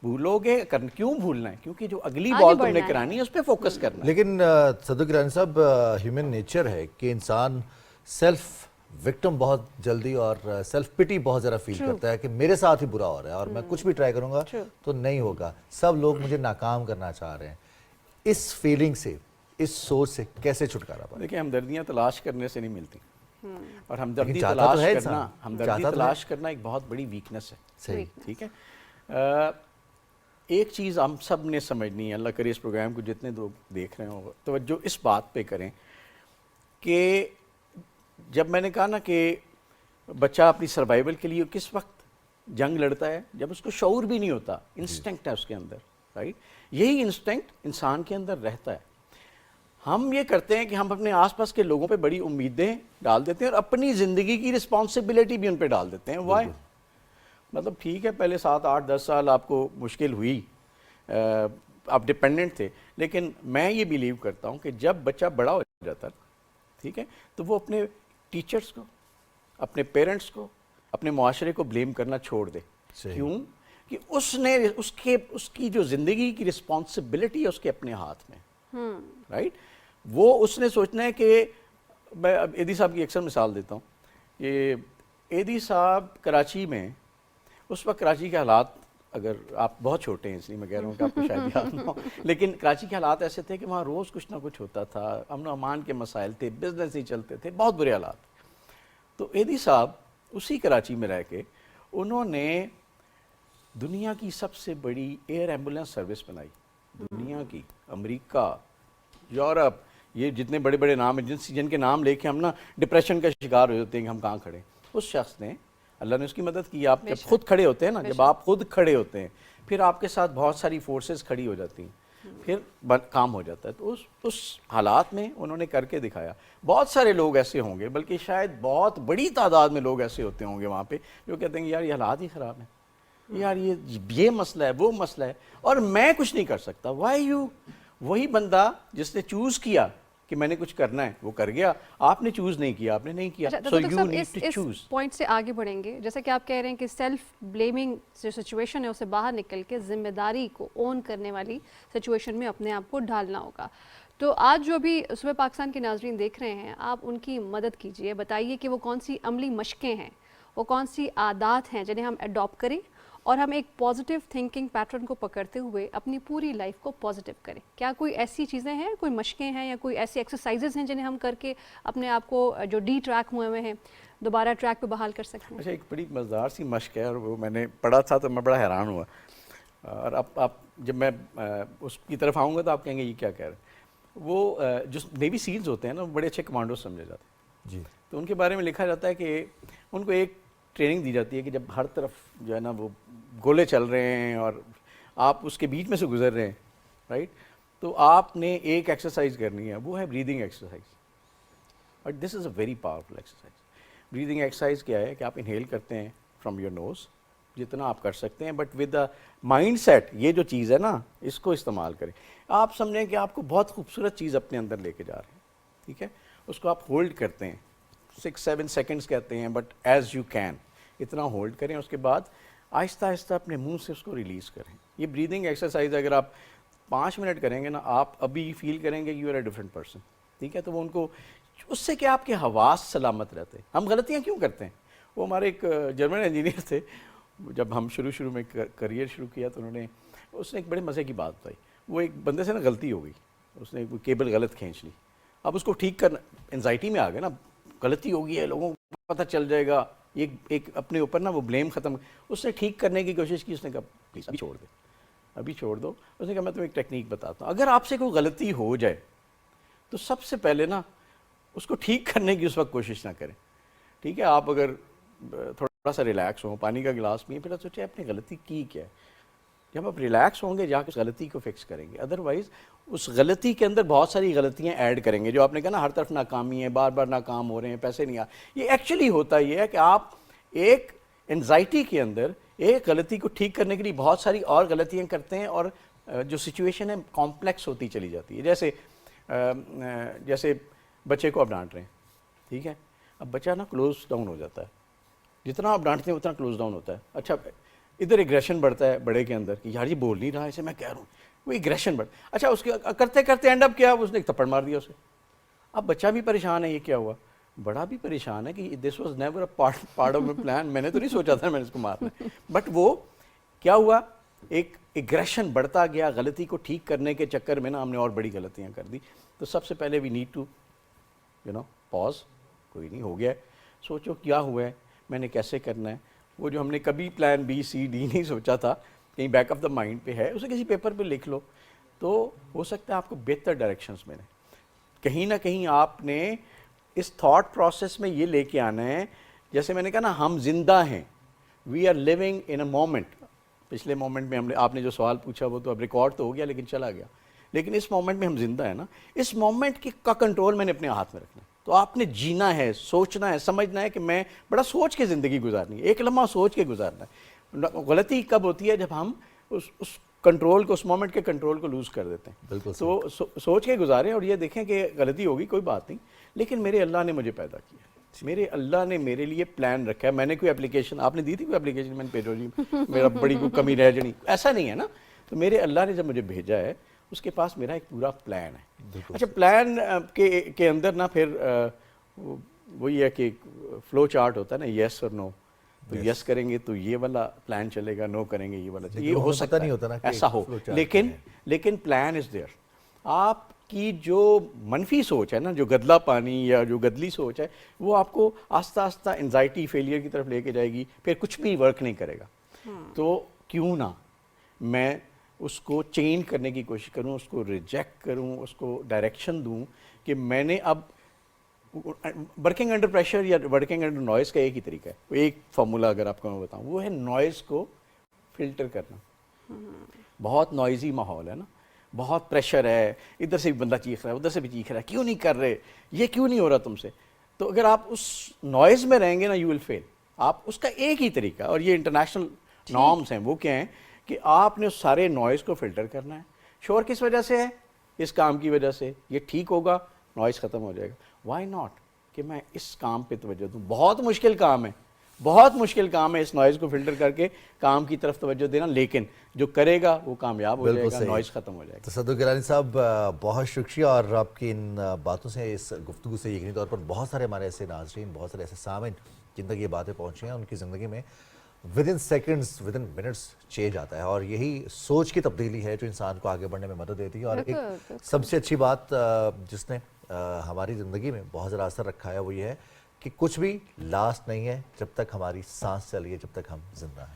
بھولو گے, کیوں بھولنا ہے؟ کیونکہ جو اگلی بال تم نے کرانی ہے اس پہ فوکس کرنا ہے. لیکن صدق گیلانی صاحب, ہیومن نیچر ہے کہ انسان سیلف وکٹم بہت جلدی اور سیلف پٹی بہت زیادہ فیل کرتا ہے کہ میرے ساتھ ہی برا ہو رہا ہے اور میں کچھ بھی ٹرائی کروں گا تو نہیں ہوگا, سب لوگ مجھے ناکام کرنا چاہ رہے ہیں. اس فیلنگ سے, اس سوچ سے کیسے چھٹکارا پائے؟ دیکھیں, ہمدردیاں تلاش کرنے سے نہیں ملتی, اور ہمدردی تلاش کرنا ایک بہت بڑی ویکنس ہے. صحیح, ٹھیک ہے. ایک چیز ہم سب نے سمجھنی ہے, اللہ کرے اس پروگرام کو جتنے لوگ دیکھ رہے ہوں توجہ اس بات پہ کریں کہ جب میں نے کہا نا کہ بچہ اپنی سروائیول کے لیے کس وقت جنگ لڑتا ہے, جب اس کو شعور بھی نہیں ہوتا, انسٹنکٹ ہے اس کے اندر, رائٹ. یہی انسٹنکٹ انسان کے اندر رہتا ہے. ہم یہ کرتے ہیں کہ ہم اپنے آس پاس کے لوگوں پہ بڑی امیدیں ڈال دیتے ہیں اور اپنی زندگی کی رسپانسبلٹی بھی ان پہ ڈال دیتے ہیں. وائی؟ مطلب ٹھیک ہے پہلے 7 8 10 سال آپ کو مشکل ہوئی, آپ ڈپینڈنٹ تھے, لیکن میں یہ بیلیو کرتا ہوں کہ جب بچہ بڑا ہو جاتا ہے, ٹھیک ہے, تو وہ اپنے ٹیچرز کو, اپنے پیرنٹس کو, اپنے معاشرے کو بلیم کرنا چھوڑ دے. کیوں؟ کہ اس نے اس کی جو زندگی کی رسپانسبلٹی ہے اس کے اپنے ہاتھ میں, رائٹ. وہ اس نے سوچنا ہے کہ میں اب ایدی صاحب کی اکثر مثال دیتا ہوں کہ ایدی صاحب کراچی میں اس وقت کراچی کے حالات, اگر آپ بہت چھوٹے ہیں اس لیے میں کہہ رہا ہوں کہ آپ کو شاید یاد نہ ہو, لیکن کراچی کے حالات ایسے تھے کہ وہاں روز کچھ نہ کچھ ہوتا تھا, امن و امان کے مسائل تھے, بزنس نہیں چلتے تھے, بہت برے حالات. تو ایدی صاحب اسی کراچی میں رہ کے انہوں نے دنیا کی سب سے بڑی ایئر ایمبولینس سروس بنائی, دنیا کی, امریکہ, یورپ, یہ جتنے بڑے بڑے نام ہیں جن کے نام لے کے ہم نا ڈپریشن کا شکار ہو جاتے ہیں کہ ہم کہاں کھڑے ہیں. اس شخص نے, اللہ نے اس کی مدد کی. آپ جب خود کھڑے ہوتے ہیں نا, جب آپ خود کھڑے ہوتے ہیں پھر آپ کے ساتھ بہت ساری فورسز کھڑی ہو جاتی ہیں, پھر کام ہو جاتا ہے. تو اس حالات میں انہوں نے کر کے دکھایا. بہت سارے لوگ ایسے ہوں گے, بلکہ شاید بہت بڑی تعداد میں لوگ ایسے ہوتے ہوں گے وہاں پہ جو کہتے ہیں کہ یار یہ حالات ہی خراب ہیں, یار یہ مسئلہ ہے, وہ مسئلہ ہے, اور میں کچھ نہیں کر سکتا. Why you? وہی بندہ جس نے چوز کیا کہ میں نے کچھ کرنا ہے وہ کر گیا, آپ نے چوز نہیں کیا, آپ نے نہیں کیا. So you need to choose. اس پوائنٹ سے آگے بڑھیں گے, جیسا کہ آپ کہہ رہے ہیں کہ سیلف بلیمنگ جو سچویشن ہے اسے باہر نکل کے ذمہ داری کو اون کرنے والی سچویشن میں اپنے آپ کو ڈھالنا ہوگا. تو آج جو بھی صبح پاکستان کے ناظرین دیکھ رہے ہیں, آپ ان کی مدد کیجئے, بتائیے کہ وہ کون سی عملی مشقیں ہیں, وہ کون سی عادات ہیں جنہیں ہم اڈاپٹ کریں اور ہم ایک پازیٹیو تھنکنگ پیٹرن کو پکڑتے ہوئے اپنی پوری لائف کو پازیٹیو کریں. کیا کوئی ایسی چیزیں ہیں, کوئی مشقیں ہیں یا کوئی ایسی ایکسرسائزز ہیں جنہیں ہم کر کے اپنے آپ کو جو ڈی ٹریک ہوئے ہیں دوبارہ ٹریک پہ بحال کر سکتے ہیں؟ اچھا, ایک بڑی مزیدار سی مشق ہے اور وہ میں نے پڑھا تھا تو میں بڑا حیران ہوا, اور اب آپ جب میں اس کی طرف آؤں گا تو آپ کہیں گے یہ کیا کہہ رہے ہیں. وہ جو نیوی سیلز ہوتے ہیں نا، وہ بڑے اچھے کمانڈو سمجھے جاتے ہیں جی. تو ان کے بارے میں لکھا جاتا ہے کہ ان کو ایک ٹریننگ دی جاتی ہے کہ جب ہر طرف جو ہے نا وہ گولے چل رہے ہیں اور آپ اس کے بیچ میں سے گزر رہے ہیں، رائٹ، تو آپ نے ایک ایکسرسائز کرنی ہے، وہ ہے بریدنگ ایکسرسائز. اور this is a very powerful exercise. Breathing exercise کیا ہے کہ آپ انہیل کرتے ہیں فرام یور نوز جتنا آپ کر سکتے ہیں، but with the mindset. یہ جو چیز ہے نا، اس کو استعمال کریں. آپ سمجھیں کہ آپ کو بہت خوبصورت چیز اپنے اندر لے کے جا رہے ہیں، ٹھیک ہے، اس کو آپ ہولڈ کرتے ہیں 6-7 سیکنڈس کہتے ہیں، بٹ ایز یو کین اتنا ہولڈ کریں. اس کے بعد آہستہ آہستہ اپنے منہ سے اس کو ریلیز کریں. یہ بریدنگ ایکسرسائز اگر آپ 5 منٹ کریں گے نا، آپ ابھی فیل کریں گے you are a different person, ٹھیک ہے. تو وہ ان کو اس سے کہ آپ کے حواس سلامت رہتے ہیں. ہم غلطیاں کیوں کرتے ہیں؟ وہ ہمارے ایک جرمن انجینئر تھے، جب ہم شروع میں کریئر شروع کیا تو اس نے ایک بڑے مزے کی بات بتائی. وہ ایک بندے سے نا غلطی ہو گئی، اس نے کوئی کیبل غلط کھینچ لی. اب اس کو ٹھیک کرنا، انزائٹی میں آ گئے نا، غلطی ہو گئی ہے، لوگوں کو پتہ چل جائے گا، ایک اپنے اوپر نا وہ بلیم ختم. اس نے ٹھیک کرنے کی کوشش کی. اس نے کہا پلیز ابھی چھوڑ دے، ابھی چھوڑ دو. اس نے کہا میں تمہیں ایک ٹیکنیک بتاتا ہوں. اگر آپ سے کوئی غلطی ہو جائے تو سب سے پہلے نا اس کو ٹھیک کرنے کی اس وقت کوشش نہ کریں، ٹھیک ہے. آپ اگر تھوڑا سا ریلیکس ہوں، پانی کا گلاس پئیں، پھر سوچیں اپنی غلطی کی کیا ہے. جب آپ ریلیکس ہوں گے جا کے اس غلطی کو فکس کریں گے. ادروائز اس غلطی کے اندر بہت ساری غلطیاں ایڈ کریں گے. جو آپ نے کہا نا ہر طرف ناکامی ہے، بار بار ناکام ہو رہے ہیں، پیسے نہیں یہ ایکچولی ہوتا یہ ہے کہ آپ ایک انزائٹی کے اندر ایک غلطی کو ٹھیک کرنے کے لیے بہت ساری اور غلطیاں کرتے ہیں، اور جو سچویشن ہے کمپلیکس ہوتی چلی جاتی ہے. جیسے بچے کو آپ ڈانٹ رہے ہیں، ٹھیک ہے. اب بچہ نا کلوز ڈاؤن ہو جاتا ہے، جتنا آپ ڈانٹتے ہیں اتنا کلوز ڈاؤن ہوتا ہے. اچھا ادھر ایگریشن بڑھتا ہے بڑے کے اندر کہ یار یہ بول نہیں رہا، اسے میں کہہ رہا ہوں، وہ ایگریشن اچھا اس کے کرتے کرتے اینڈ اپ کیا، اس نے ایک تھپڑ مار دیا اسے. اب بچہ بھی پریشان ہے، یہ کیا ہوا. بڑا بھی پریشان ہے کہ this was never a part of my plan, میں نے تو نہیں سوچا تھا میں نے اس کو مارنا. بٹ وہ کیا ہوا، ایک ایگریشن بڑھتا گیا. غلطی کو ٹھیک کرنے کے چکر میں نا ہم نے اور بڑی غلطیاں کر دی. تو سب سے پہلے وی نیڈ ٹو پاز. کوئی نہیں، ہو گیا ہے، سوچو کیا ہوا ہے، میں نے کیسے کرنا ہے. وہ جو ہم نے کبھی پلان بی سی ڈی نہیں سوچا تھا، کہیں بیک آف دا مائنڈ پہ ہے، اسے کسی پیپر پہ لکھ لو. تو ہو سکتا ہے آپ کو بہتر ڈائریکشنز ملیں. کہیں نہ کہیں آپ نے اس تھاٹ پروسیس میں یہ لے کے آنا ہے، جیسے میں نے کہا نا ہم زندہ ہیں، we are living in a moment. پچھلے مومنٹ میں آپ نے جو سوال پوچھا وہ تو اب ریکارڈ تو ہو گیا لیکن چلا گیا. لیکن اس مومنٹ میں ہم زندہ ہیں نا، اس مومنٹ کا کنٹرول میں نے اپنے ہاتھ میں رکھنا ہے. تو آپ نے جینا ہے، سوچنا ہے، سمجھنا ہے کہ میں بڑا سوچ کے زندگی گزارنی ہے، ایک لمحہ سوچ کے گزارنا ہے. غلطی کب ہوتی ہے؟ جب ہم اس کنٹرول کو، اس مومنٹ کے کنٹرول کو لوز کر دیتے ہیں. بالکل. تو سوچ کے گزاریں اور یہ دیکھیں کہ غلطی ہوگی کوئی بات نہیں، لیکن میرے اللہ نے مجھے پیدا کیا ہے، میرے اللہ نے میرے لیے پلان رکھا ہے. میں نے کوئی اپلیکیشن، آپ نے دی تھی کوئی اپلیکیشن میں نے بھیجو جی میرا بڑی کوئی کمی رہ جانی، ایسا نہیں ہے نا. تو میرے اللہ نے جب مجھے بھیجا ہے اس کے پاس میرا ایک پورا پلان ہے. اچھا پلان کے اندر نا پھر وہی ہے کہ فلو چارٹ ہوتا ہے نا، یس اور نو. تو یس کریں گے تو یہ والا پلان چلے گا، نو کریں گے یہ والا چلے گا. یہ ہو سکتا نہیں ہوتا نا ایسا ہو، لیکن پلان از دیئر. آپ کی جو منفی سوچ ہے نا، جو گدلا پانی یا جو گدلی سوچ ہے، وہ آپ کو آہستہ آہستہ انزائٹی، فیلئر کی طرف لے کے جائے گی، پھر کچھ بھی ورک نہیں کرے گا. تو کیوں نہ میں اس کو چینج کرنے کی کوشش کروں، اس کو ریجیکٹ کروں، اس کو ڈائریکشن دوں کہ میں نے اب ورکنگ انڈر پریشر یا ورکنگ انڈر نوائز کا ایک ہی طریقہ ہے. ایک فارمولا اگر آپ کو میں بتاؤں، وہ ہے نوائز کو فلٹر کرنا. بہت نوائزی ماحول ہے نا، بہت پریشر ہے، ادھر سے بھی بندہ چیخ رہا ہے، ادھر سے بھی چیخ رہا ہے، کیوں نہیں کر رہے، یہ کیوں نہیں ہو رہا تم سے. تو اگر آپ اس نوائز میں رہیں گے نا، یو ول فیل. آپ اس کا ایک ہی طریقہ، اور یہ انٹرنیشنل نارمز ہیں، وہ کیا ہیں کہ آپ نے سارے نوائز کو فلٹر کرنا ہے. شور کس وجہ سے ہے؟ اس کام کی وجہ سے. یہ ٹھیک ہوگا، نوائز ختم ہو جائے گا. وائی ناٹ کہ میں اس کام پہ توجہ دوں. بہت مشکل کام ہے، بہت مشکل کام ہے اس نوائز کو فلٹر کر کے کام کی طرف توجہ دینا، لیکن جو کرے گا وہ کامیاب ہو جائے گا، نوائز ختم ہو جائے گا. تصدق گیلانی صاحب بہت شکریہ، اور آپ کی ان باتوں سے، اس گفتگو سے یقینی طور پر بہت سارے ہمارے ایسے ناظرین، بہت سارے ایسے سامعین جن تک یہ باتیں پہنچی ہیں، ان کی زندگی میں ودن سیکنڈز، ودن منٹس چینج آتا ہے. اور یہی سوچ کی تبدیلی ہے جو انسان کو آگے بڑھنے میں مدد دیتی ہے. اور ایک سب سے اچھی بات جس نے ہماری زندگی میں بہت زیادہ اثر رکھا ہے وہ یہ ہے کہ کچھ بھی لاسٹ نہیں ہے جب تک ہماری سانس چل رہی ہے، جب تک ہم زندہ ہیں.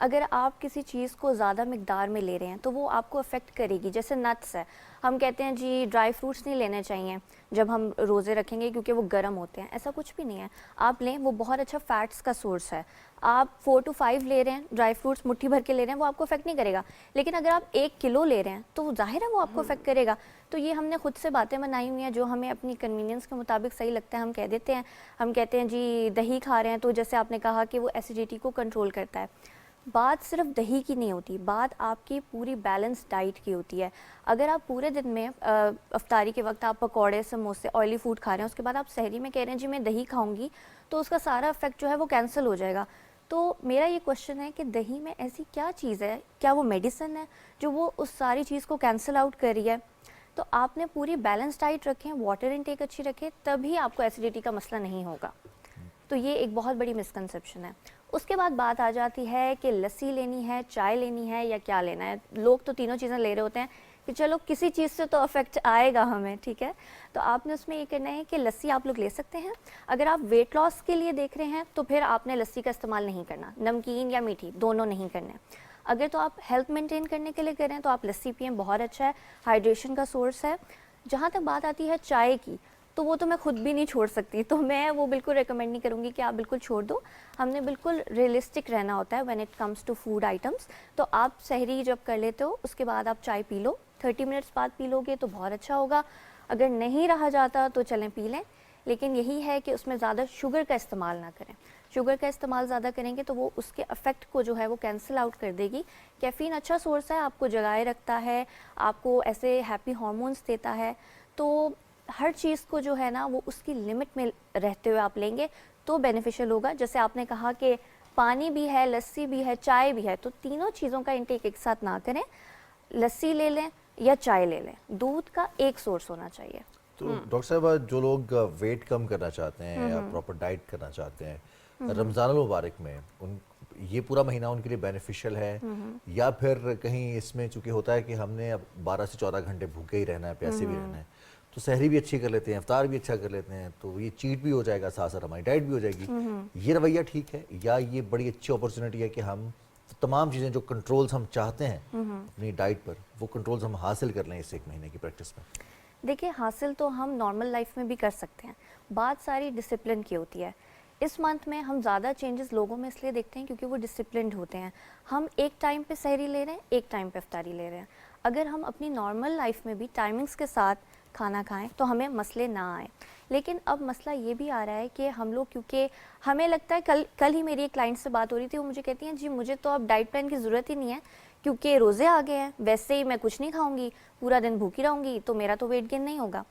اگر آپ کسی چیز کو زیادہ مقدار میں لے رہے ہیں تو وہ آپ کو افیکٹ کرے گی. جیسے نٹس ہے, ہم کہتے ہیں جی ڈرائی فروٹس نہیں لینے چاہیے جب ہم روزے رکھیں گے کیونکہ وہ گرم ہوتے ہیں. ایسا کچھ بھی نہیں ہے, آپ لیں, وہ بہت اچھا فیٹس کا سورس ہے. آپ 4 to 5 لے رہے ہیں ڈرائی فروٹس, مٹھی بھر کے لے رہے ہیں, وہ آپ کو افیکٹ نہیں کرے گا. لیکن اگر آپ 1 کلو لے رہے ہیں تو ظاہر ہے وہ آپ کو افیکٹ کرے گا. تو یہ ہم نے خود سے باتیں بنائی ہوئی ہیں جو ہمیں اپنی کنوینئنس کے مطابق صحیح لگتا ہے, ہم کہہ دیتے ہیں. ہم کہتے ہیں جی دہی کھا رہے ہیں تو جیسے آپ نے کہا کہ وہ ایسیڈیٹی کو کنٹرول کرتا ہے. بات صرف دہی کی نہیں ہوتی, بات آپ کی پوری بیلنس ڈائٹ کی ہوتی ہے. اگر آپ پورے دن میں افطاری کے وقت آپ پکوڑے, سموسے, آئلی فوڈ کھا رہے ہیں, اس کے بعد آپ سحری میں کہہ رہے ہیں جی میں دہی کھاؤں گی, تو اس کا سارا افیکٹ جو ہے وہ کینسل ہو جائے گا. تو میرا یہ کوشچن ہے کہ دہی میں ایسی کیا چیز ہے, کیا وہ میڈیسن ہے جو وہ اس ساری چیز کو کینسل آؤٹ کر رہی ہے؟ تو آپ نے پوری بیلنس ڈائٹ رکھیں, واٹر انٹیک اچھی رکھیں, تبھی آپ کو ایسیڈیٹی کا مسئلہ نہیں ہوگا. تو یہ ایک بہت بڑی مسکنسیپشن ہے. اس کے بعد بات آ جاتی ہے کہ لسی لینی ہے, چائے لینی ہے یا کیا لینا ہے. لوگ تو تینوں چیزیں لے رہے ہوتے ہیں کہ چلو کسی چیز سے تو افیکٹ آئے گا ہمیں, ٹھیک ہے. تو آپ نے اس میں یہ کرنا ہے کہ لسی آپ لوگ لے سکتے ہیں. اگر آپ ویٹ لاس کے لیے دیکھ رہے ہیں تو پھر آپ نے لسی کا استعمال نہیں کرنا, نمکین یا میٹھی دونوں نہیں کرنے. اگر تو آپ ہیلتھ مینٹین کرنے کے لیے کر رہے ہیں تو آپ لسی پئیں, بہت اچھا ہے, ہائیڈریشن کا سورس ہے. جہاں تک بات آتی ہے چائے کی, تو وہ تو میں خود بھی نہیں چھوڑ سکتی, تو میں وہ بالکل ریکمینڈ نہیں کروں گی کہ آپ بالکل چھوڑ دو. ہم نے بالکل ریئلسٹک رہنا ہوتا ہے when it comes to food items. تو آپ سحری جب کر لیتے ہو اس کے بعد آپ چائے پی لو, 30 منٹس بعد پی لو گے تو بہت اچھا ہوگا. اگر نہیں رہا جاتا تو چلیں پی لیں, لیکن یہی ہے کہ اس میں زیادہ شوگر کا استعمال نہ کریں. شوگر کا استعمال زیادہ کریں گے تو وہ اس کے افیکٹ کو جو ہے وہ کینسل آؤٹ کر دے گی. کیفین اچھا سورس ہے, آپ کو جگائے رکھتا ہے, آپ کو ایسے ہیپی ہارمونس دیتا ہے. تو ہر چیز کو جو ہے نا وہ اس کی لمٹ میں رہتے ہوئے آپ لیں گے تو بینیفیشل ہوگا. جیسے آپ نے کہا کہ پانی بھی ہے, لسی بھی ہے, چائے بھی ہے, تو تینوں چیزوں کا انٹیک ایک ساتھ نہ کریں. لسی لے لیں یا چائے لے لیں, دودھ کا ایک سورس ہونا چاہیے. تو ڈاکٹر صاحب, جو لوگ ویٹ کم کرنا چاہتے ہیں یا پراپر ڈائٹ کرنا چاہتے ہیں, رمضان المبارک میں یہ پورا مہینہ ان کے لیے بینیفیشل ہے, یا پھر کہیں اس میں چونکہ ہوتا ہے کہ ہم نے اب 12 سے 14 گھنٹے بھوکے ہی رہنا ہے, پیاسے بھی رہنا ہے, تو سحری بھی اچھی کر لیتے ہیں, افطار بھی اچھا کر لیتے ہیں, تو یہ چیٹ بھی ہو جائے گا, ساتھ ساتھ ہماری ڈائٹ بھی ہو جائے گی. یہ رویہ ٹھیک ہے یا یہ بڑی اچھی اپرچونٹی ہے کہ ہم تمام چیزیں جو کنٹرولز ہم چاہتے ہیں اپنی ڈائٹ پر, وہ کنٹرولز ہم حاصل کر لیں اس 1 مہینے کی پریکٹس میں؟ دیکھیں, حاصل تو ہم نارمل لائف میں بھی کر سکتے ہیں, بات ساری ڈسپلن کی ہوتی ہے. اس منتھ میں ہم زیادہ چینجز لوگوں میں اس لیے دیکھتے ہیں کیونکہ وہ ڈسپلنڈ ہوتے ہیں. ہم ایک ٹائم پہ سحری لے رہے ہیں, ایک ٹائم پہ افطاری لے رہے ہیں. اگر ہم اپنی نارمل لائف میں بھی ٹائمنگز کے ساتھ کھانا کھائیں تو ہمیں مسئلے نہ آئیں. لیکن اب مسئلہ یہ بھی آ رہا ہے کہ ہم لوگ, کیونکہ ہمیں لگتا ہے, کل ہی میری ایک کلائنٹ سے بات ہو رہی تھی, وہ مجھے کہتی ہیں جی مجھے تو اب ڈائٹ پلان کی ضرورت ہی نہیں ہے کیونکہ روزے آ گئے ہیں, ویسے ہی میں کچھ نہیں کھاؤں گی, پورا دن بھوکی رہوں گی, تو میرا تو ویٹ گین نہیں ہوگا.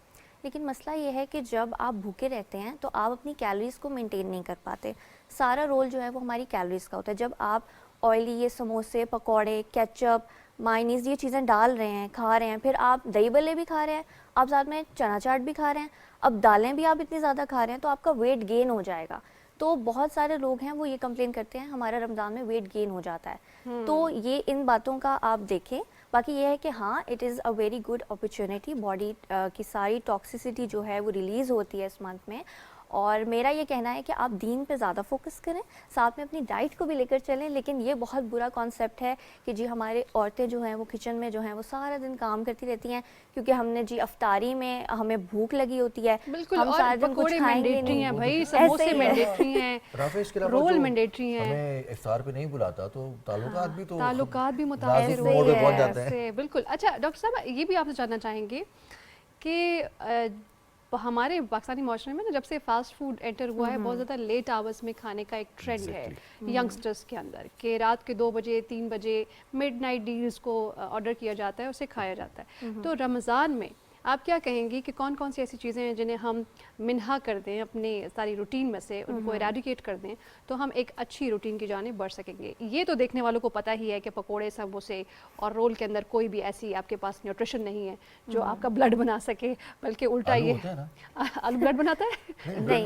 لیکن مسئلہ یہ ہے کہ جب آپ بھوکے رہتے ہیں تو آپ اپنی کیلوریز کو مینٹین نہیں کر پاتے. سارا رول جو ہے وہ ہماری کیلوریز کا ہوتا ہے. جب آپ آئلی, یہ سموسے, پکوڑے, کیچپ, مائنیز, یہ چیزیں ڈال رہے ہیں, کھا رہے ہیں, پھر آپ دہی بلے بھی کھا رہے ہیں, آپ ساتھ میں چنا چاٹ بھی کھا رہے ہیں, اب دالیں بھی آپ اتنی زیادہ کھا رہے ہیں, تو آپ کا ویٹ گین ہو جائے گا. تو بہت سارے لوگ ہیں وہ یہ کمپلین کرتے ہیں ہمارا رمضان میں ویٹ گین ہو جاتا ہے. تو یہ ان باتوں کا آپ دیکھیں. باقی یہ ہے کہ ہاں, it is a very good opportunity. Body کی ساری ٹاکسیسٹی جو ہے وہ ریلیز ہوتی ہے اس منتھ میں. اور میرا یہ کہنا ہے کہ آپ دین پہ زیادہ فوکس کریں, ساتھ میں اپنی ڈائٹ کو بھی لے کر چلیں. لیکن یہ بہت برا کانسیپٹ ہے کہ جی ہمارے عورتیں جو ہیں وہ کچن میں جو ہیں وہ سارا دن کام کرتی رہتی ہیں کیونکہ ہم نے جی افطاری میں ہمیں بھوک لگی ہوتی ہے, ہم سارا دن کچھ کھائیں گے نہیں ہیں بھائی, سموسے مینڈیٹری ہیں, رول مینڈیٹری ہیں, ہمیں افطار پہ نہیں بلاتا تو تعلقات بھی متاثر ہو جاتے ہیں. بالکل. اچھا ڈاکٹر صاحب, یہ بھی آپ سے جاننا چاہیں گے کہ ہمارے پاکستانی معاشرے میں نا جب سے فاسٹ فوڈ انٹر ہوا ہے, بہت زیادہ لیٹ آورس میں کھانے کا ایک ٹرینڈ ہے ینگسٹرز کے اندر, کہ رات کے 2 بجے 3 بجے مڈ نائٹ ڈیلز کو آرڈر کیا جاتا ہے, اسے کھایا جاتا ہے. تو رمضان میں آپ کیا کہیں گی کہ کون کون سی ایسی چیزیں ہیں جنہیں ہم منہا کر دیں اپنے ساری روٹین میں سے, ان کو ایراڈیکیٹ کر دیں تو ہم ایک اچھی روٹین کی جانب بڑھ سکیں گے؟ یہ تو دیکھنے والوں کو پتہ ہی ہے کہ پکوڑے, سموسے اور رول کے اندر کوئی بھی ایسی آپ کے پاس نیوٹریشن نہیں ہے جو آپ کا بلڈ بنا سکے, بلکہ الٹا یہ آلو بلڈ بناتا ہے نہیں.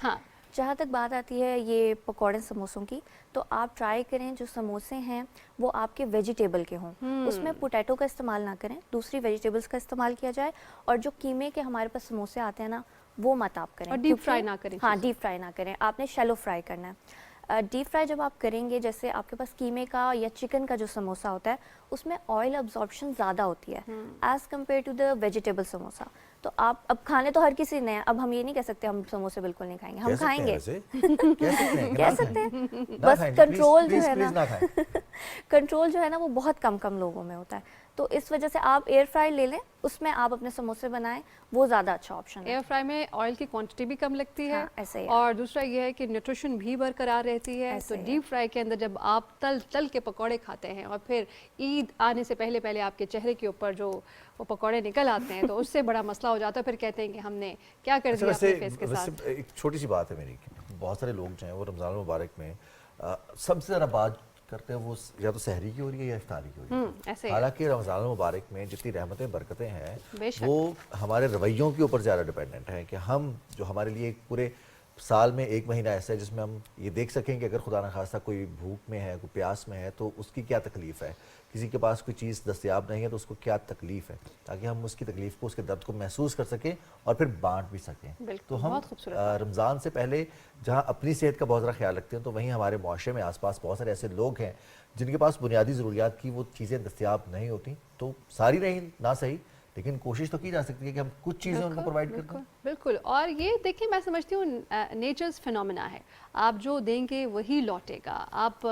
ہاں, جہاں تک بات آتی ہے یہ پکوڑے سموسوں کی, تو آپ ٹرائی کریں جو سموسے ہیں وہ آپ کے ویجیٹیبل کے ہوں. اس میں پوٹیٹو کا استعمال نہ کریں, دوسری ویجیٹیبلز کا استعمال کیا جائے. اور جو قیمے کے ہمارے پاس سموسے آتے ہیں نا, وہ مت آپ کریں, اور ڈیپ فرائی نہ کریں. ہاں, ڈیپ فرائی نہ کریں, آپ نے شیلو فرائی کرنا ہے. ڈیپ فرائی جب آپ کریں گے، جیسے آپ کے پاس قیمے کا یا چکن کا جو سموسا ہوتا ہے اس میں آئل ابزارپشن زیادہ ہوتی ہے as compare to the vegetable samosa. تو آپ اب کھانے تو ہر کسی نے، اب ہم یہ نہیں کہہ سکتے ہم سموسے بالکل نہیں کھائیں گے، ہم کھائیں گے، کہہ سکتے ہیں، بس کنٹرول جو ہے نا کنٹرول جو ہے نا وہ بہت کم لوگوں میں ہوتا ہے. تو اس وجہ سے آپ ایئر فرائی لے لیں، اس میں آپ اپنے سموسے بنائیں، وہ زیادہ اچھا آپشن ہے. ایئر فرائی میں آئل کی کوانٹٹی بھی کم لگتی ہے، ایسے ہی اور دوسرا یہ ہے کہ نیوٹریشن بھی برقرار رہتی ہے. تو ڈیپ فرائی کے اندر جب آپ تل کے پکوڑے کھاتے ہیں اور پھر عید آنے سے پہلے آپ کے چہرے کے اوپر جو وہ پکوڑے نکل آتے ہیں تو اس سے بڑا مسئلہ ہو جاتا ہے. پھر کہتے ہیں کہ ہم نے کیا کر دیا اپنے فیس کے ساتھ. ایک چھوٹی سی بات ہے میری، بہت سارے لوگ جو ہیں وہ رمضان المبارک میں سب سے زیادہ بات کرتے ہیں وہ یا تو سحری کی ہو رہی ہے یا افطاری کی ہو رہی ہے. حالانکہ رمضان المبارک میں جتنی رحمتیں برکتیں ہیں وہ ہمارے رویوں کے اوپر زیادہ ڈیپینڈنٹ ہیں کہ ہم جو ہمارے لیے پورے سال میں ایک مہینہ ایسا ہے جس میں ہم یہ دیکھ سکیں کہ اگر خدا نخواستہ کوئی بھوک میں ہے، کوئی پیاس میں ہے تو اس کی کیا تکلیف ہے، کسی کے پاس کوئی چیز دستیاب نہیں ہے تو اس کو کیا تکلیف ہے، تاکہ ہم اس کی تکلیف کو، اس کے درد کو محسوس کر سکیں اور پھر بانٹ بھی سکیں. تو ہم رمضان سے پہلے جہاں اپنی صحت کا بہت زیادہ خیال رکھتے ہیں تو وہیں ہمارے معاشرے میں آس پاس بہت سارے ایسے لوگ ہیں جن کے پاس بنیادی ضروریات کی وہ چیزیں دستیاب نہیں ہوتی. تو ساری نہیں نہ صحیح، لیکن کوشش تو کی جا سکتی ہے کہ ہم کچھ چیزیں ان کو پرووائڈ کر دیں. بالکل. اور یہ دیکھیں میں سمجھتی ہوں نیچرز فینومینا ہے، آپ جو دیں گے وہی لوٹے گا. آپ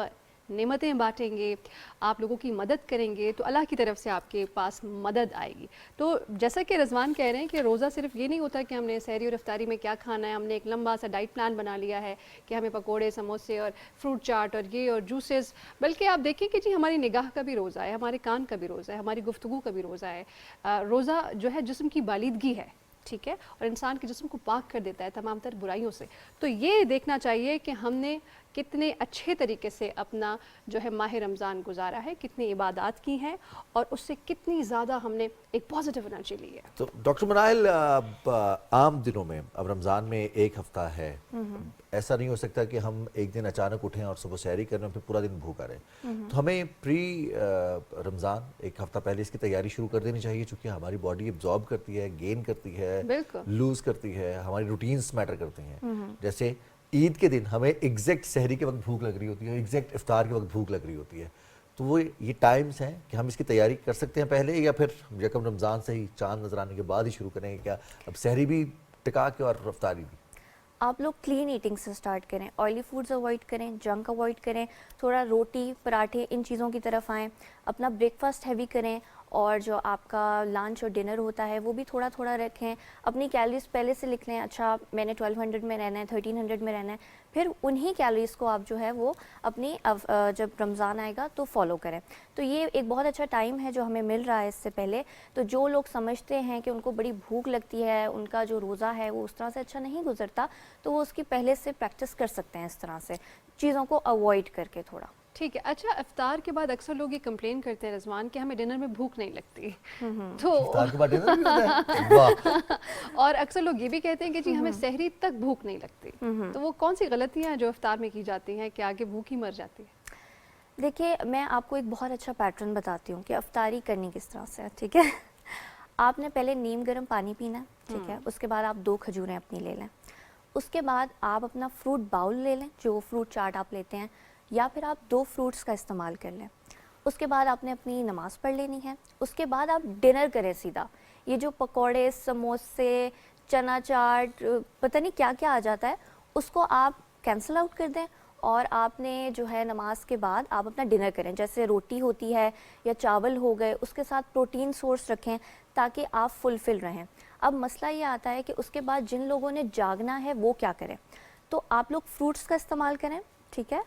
نعمتیں بانٹیں گے، آپ لوگوں کی مدد کریں گے تو اللہ کی طرف سے آپ کے پاس مدد آئے گی. تو جیسا کہ رضوان کہہ رہے ہیں کہ روزہ صرف یہ نہیں ہوتا کہ ہم نے سحری اور افطاری میں کیا کھانا ہے، ہم نے ایک لمبا سا ڈائٹ پلان بنا لیا ہے کہ ہمیں پکوڑے، سموسے اور فروٹ چاٹ اور یہ اور جوسز، بلکہ آپ دیکھیں کہ جی ہماری نگاہ کا بھی روزہ ہے، ہمارے کان کا بھی روزہ ہے، ہماری گفتگو کا بھی روزہ ہے. روزہ جو ہے جسم کی بالیدگی ہے، ٹھیک ہے، اور انسان کے جسم کو پاک کر دیتا ہے تمام تر برائیوں سے. تو یہ دیکھنا چاہیے کہ ہم نے کتنے اچھے طریقے سے اپنا جو ہے ماہ رمضان گزارا ہے، کتنی عبادات کی ہیں اور اس سے کتنی زیادہ ہم نے ایک پازیٹیو انرجی لی ہے. تو ڈاکٹر منائل، عام دنوں میں اب رمضان میں ایک ہفتہ ہے، ایسا نہیں ہو سکتا کہ ہم ایک دن اچانک اٹھیں اور صبح سحری کریں اور پھر پورا دن بھوکا رہے. تو ہمیں پری رمضان ایک ہفتہ پہلے اس کی تیاری شروع کر دینی چاہیے، چونکہ ہماری باڈی ابزارب کرتی ہے، گین کرتی ہے، لوز کرتی ہے، ہماری روٹینز میٹر کرتی ہیں. جیسے عید کے دن ہمیں ایگزیکٹ سحری کے وقت بھوک لگ رہی ہوتی ہے، ایگزیکٹ افطار کے وقت بھوک لگ رہی ہوتی ہے. تو وہ یہ ٹائمز ہیں کہ ہم اس کی تیاری کر سکتے ہیں پہلے، یا پھر یکم رمضان سے ہی چاند نظر آنے کے بعد ہی شروع کریں. کیا اب سحری بھی ٹکا کے اور افطاری بھی؟ آپ لوگ کلین ایٹنگ سے سٹارٹ کریں، آئلی فوڈز اوائڈ کریں، جنک اوائڈ کریں، تھوڑا روٹی، پراٹھے، ان چیزوں کی طرف آئیں. اپنا بریک فاسٹ ہیوی کریں، اور جو آپ کا لنچ اور ڈنر ہوتا ہے وہ بھی تھوڑا تھوڑا رکھیں. اپنی کیلریز پہلے سے لکھ لیں، اچھا میں نے 1200 میں رہنا ہے، 1300 میں رہنا ہے. پھر انہی کیلریز کو آپ جو ہے وہ اپنی جب رمضان آئے گا تو فالو کریں. تو یہ ایک بہت اچھا ٹائم ہے جو ہمیں مل رہا ہے اس سے پہلے. تو جو لوگ سمجھتے ہیں کہ ان کو بڑی بھوک لگتی ہے، ان کا جو روزہ ہے وہ اس طرح سے اچھا نہیں گزرتا، تو وہ اس کی پہلے سے پریکٹس کر سکتے ہیں اس طرح سے چیزوں کو اوائڈ کر کے تھوڑا. ٹھیک ہے. اچھا، افطار کے بعد اکثر لوگ یہ کمپلین کرتے ہیں رضوان کہ ہمیں ڈنر میں بھوک نہیں لگتی، تو افطار کے بعد ڈنر بھی ہوتا ہے؟ واہ. اور اکثر لوگ یہ بھی کہتے ہیں کہ جی ہمیں سحری تک بھوک نہیں لگتی. تو وہ کون سی غلطیاں ہیں جو افطار میں کی جاتی ہیں کہ آگے بھوک ہی مر جاتی ہے؟ دیکھیے میں آپ کو ایک بہت اچھا پیٹرن بتاتی ہوں کہ افطاری کرنی کس طرح سے ہے. ٹھیک ہے، آپ نے پہلے نیم گرم پانی پینا ہے، ٹھیک ہے، اس کے بعد آپ 2 کھجوریں اپنی لے لیں. اس کے بعد آپ اپنا فروٹ باؤل لے لیں، جو فروٹ چاٹ آپ لیتے ہیں، یا پھر آپ 2 فروٹس کا استعمال کر لیں. اس کے بعد آپ نے اپنی نماز پڑھ لینی ہے. اس کے بعد آپ ڈنر کریں سیدھا. یہ جو پکوڑے، سموسے، چنا چاٹ، پتہ نہیں کیا کیا آ جاتا ہے، اس کو آپ کینسل آؤٹ کر دیں، اور آپ نے جو ہے نماز کے بعد آپ اپنا ڈنر کریں. جیسے روٹی ہوتی ہے یا چاول ہو گئے، اس کے ساتھ پروٹین سورس رکھیں تاکہ آپ فلفل رہیں. اب مسئلہ یہ آتا ہے کہ اس کے بعد جن لوگوں نے جاگنا ہے وہ کیا کریں. تو آپ لوگ فروٹس کا استعمال کریں، ٹھیک ہے.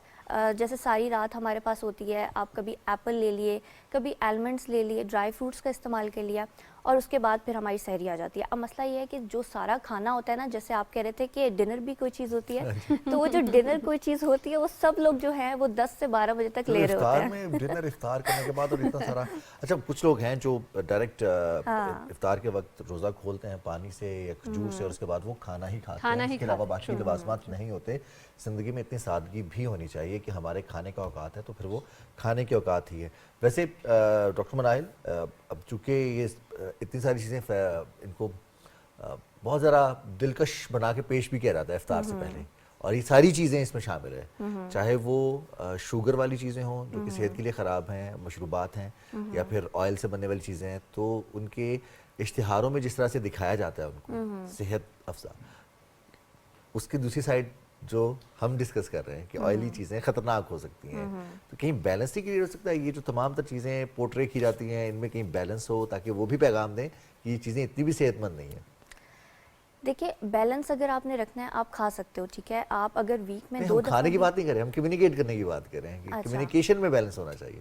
جیسے ساری رات ہمارے پاس ہوتی ہے، آپ کبھی ایپل لے لیے، کبھی ایلمنڈس لے لیے، ڈرائی فروٹس کا استعمال کر لیا، اور اس کے بعد پھر ہماری سحری آ جاتی ہے. اب مسئلہ یہ ہے کہ جو سارا کھانا ہوتا ہے نا، جیسے آپ کہہ رہے تھے کہ ڈنر بھی کوئی چیز ہوتی ہے، تو وہ جو ڈنر کوئی چیز ہوتی ہے وہ سب لوگ جو ہیں وہ 10 سے 12 بجے تک لے رہے ہوتے ہیں. افطار میں ڈنر افطار کرنے کے بعد اور اتنا سارا. اچھا، کچھ لوگ ہیں جو ڈائریکٹ افطار کے وقت روزہ کھولتے ہیں پانی سے یا کھجور سے، اور اس کے بعد وہ کھانا ہی کھاتے ہیں، اس کے علاوہ باقی لوازمات نہیں ہوتے. زندگی میں اتنی سادگی بھی ہونی چاہیے کہ ہمارے کھانے کا اوقات ہے تو پھر وہ کھانے کے اوقات ہی ہے. ویسے ڈاکٹر منائل، اب چونکہ یہ اتنی ساری چیزیں ان کو بہت ذرا دلکش بنا کے پیش بھی کیا جاتا ہے افطار سے پہلے، اور یہ ساری چیزیں اس میں شامل ہیں, چاہے وہ شوگر والی چیزیں ہوں جو کہ صحت کے لیے خراب ہیں, مشروبات ہیں, یا پھر آئل سے بننے والی چیزیں ہیں, تو ان کے اشتہاروں میں جس طرح سے دکھایا جاتا ہے ان کو صحت افزا, اس کی دوسری سائڈ جو ہم ڈسکس کر رہے ہیں کہ آئلی چیزیں خطرناک ہو سکتی ہیں, تو کہیں بیلنس ہی کریٹ ہو سکتا ہے. یہ جو تمام تر چیزیں پورٹرے کی جاتی ہیں, ان میں کہیں بیلنس ہو تاکہ وہ بھی پیغام دیں کہ یہ چیزیں اتنی بھی صحت مند نہیں ہیں. دیکھیے بیلنس اگر آپ نے رکھنا ہے آپ کھا سکتے ہو, ٹھیک ہے, آپ اگر ویک میں 2 دفعہ, کھانے کی بات نہیں کر رہے, ہم کمیونیکیٹ کرنے کی بات کر رہے ہیں کہ کمیونیکیشن میں بیلنس ہونا چاہیے.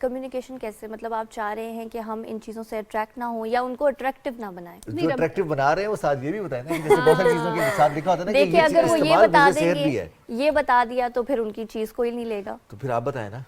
کمیونیکیشن کیسے, مطلب آپ چاہ رہے ہیں کہ ہم ان چیزوں سے اٹریکٹ نہ ہوں یا ان کو اٹریکٹیو نہ بنائیں؟ جو اٹریکٹیو بنا رہے ہیں وہ ساتھ یہ بھی بتائیں نا, جیسے بہت ساری چیزوں کے ساتھ لکھا ہوتا ہے نا کہ دیکھیے اگر وہ یہ بتا دیں گے, یہ بتا دیا تو پھر ان کی چیز کوئی نہیں لے گا. تو پھر آپ بتائیں نا.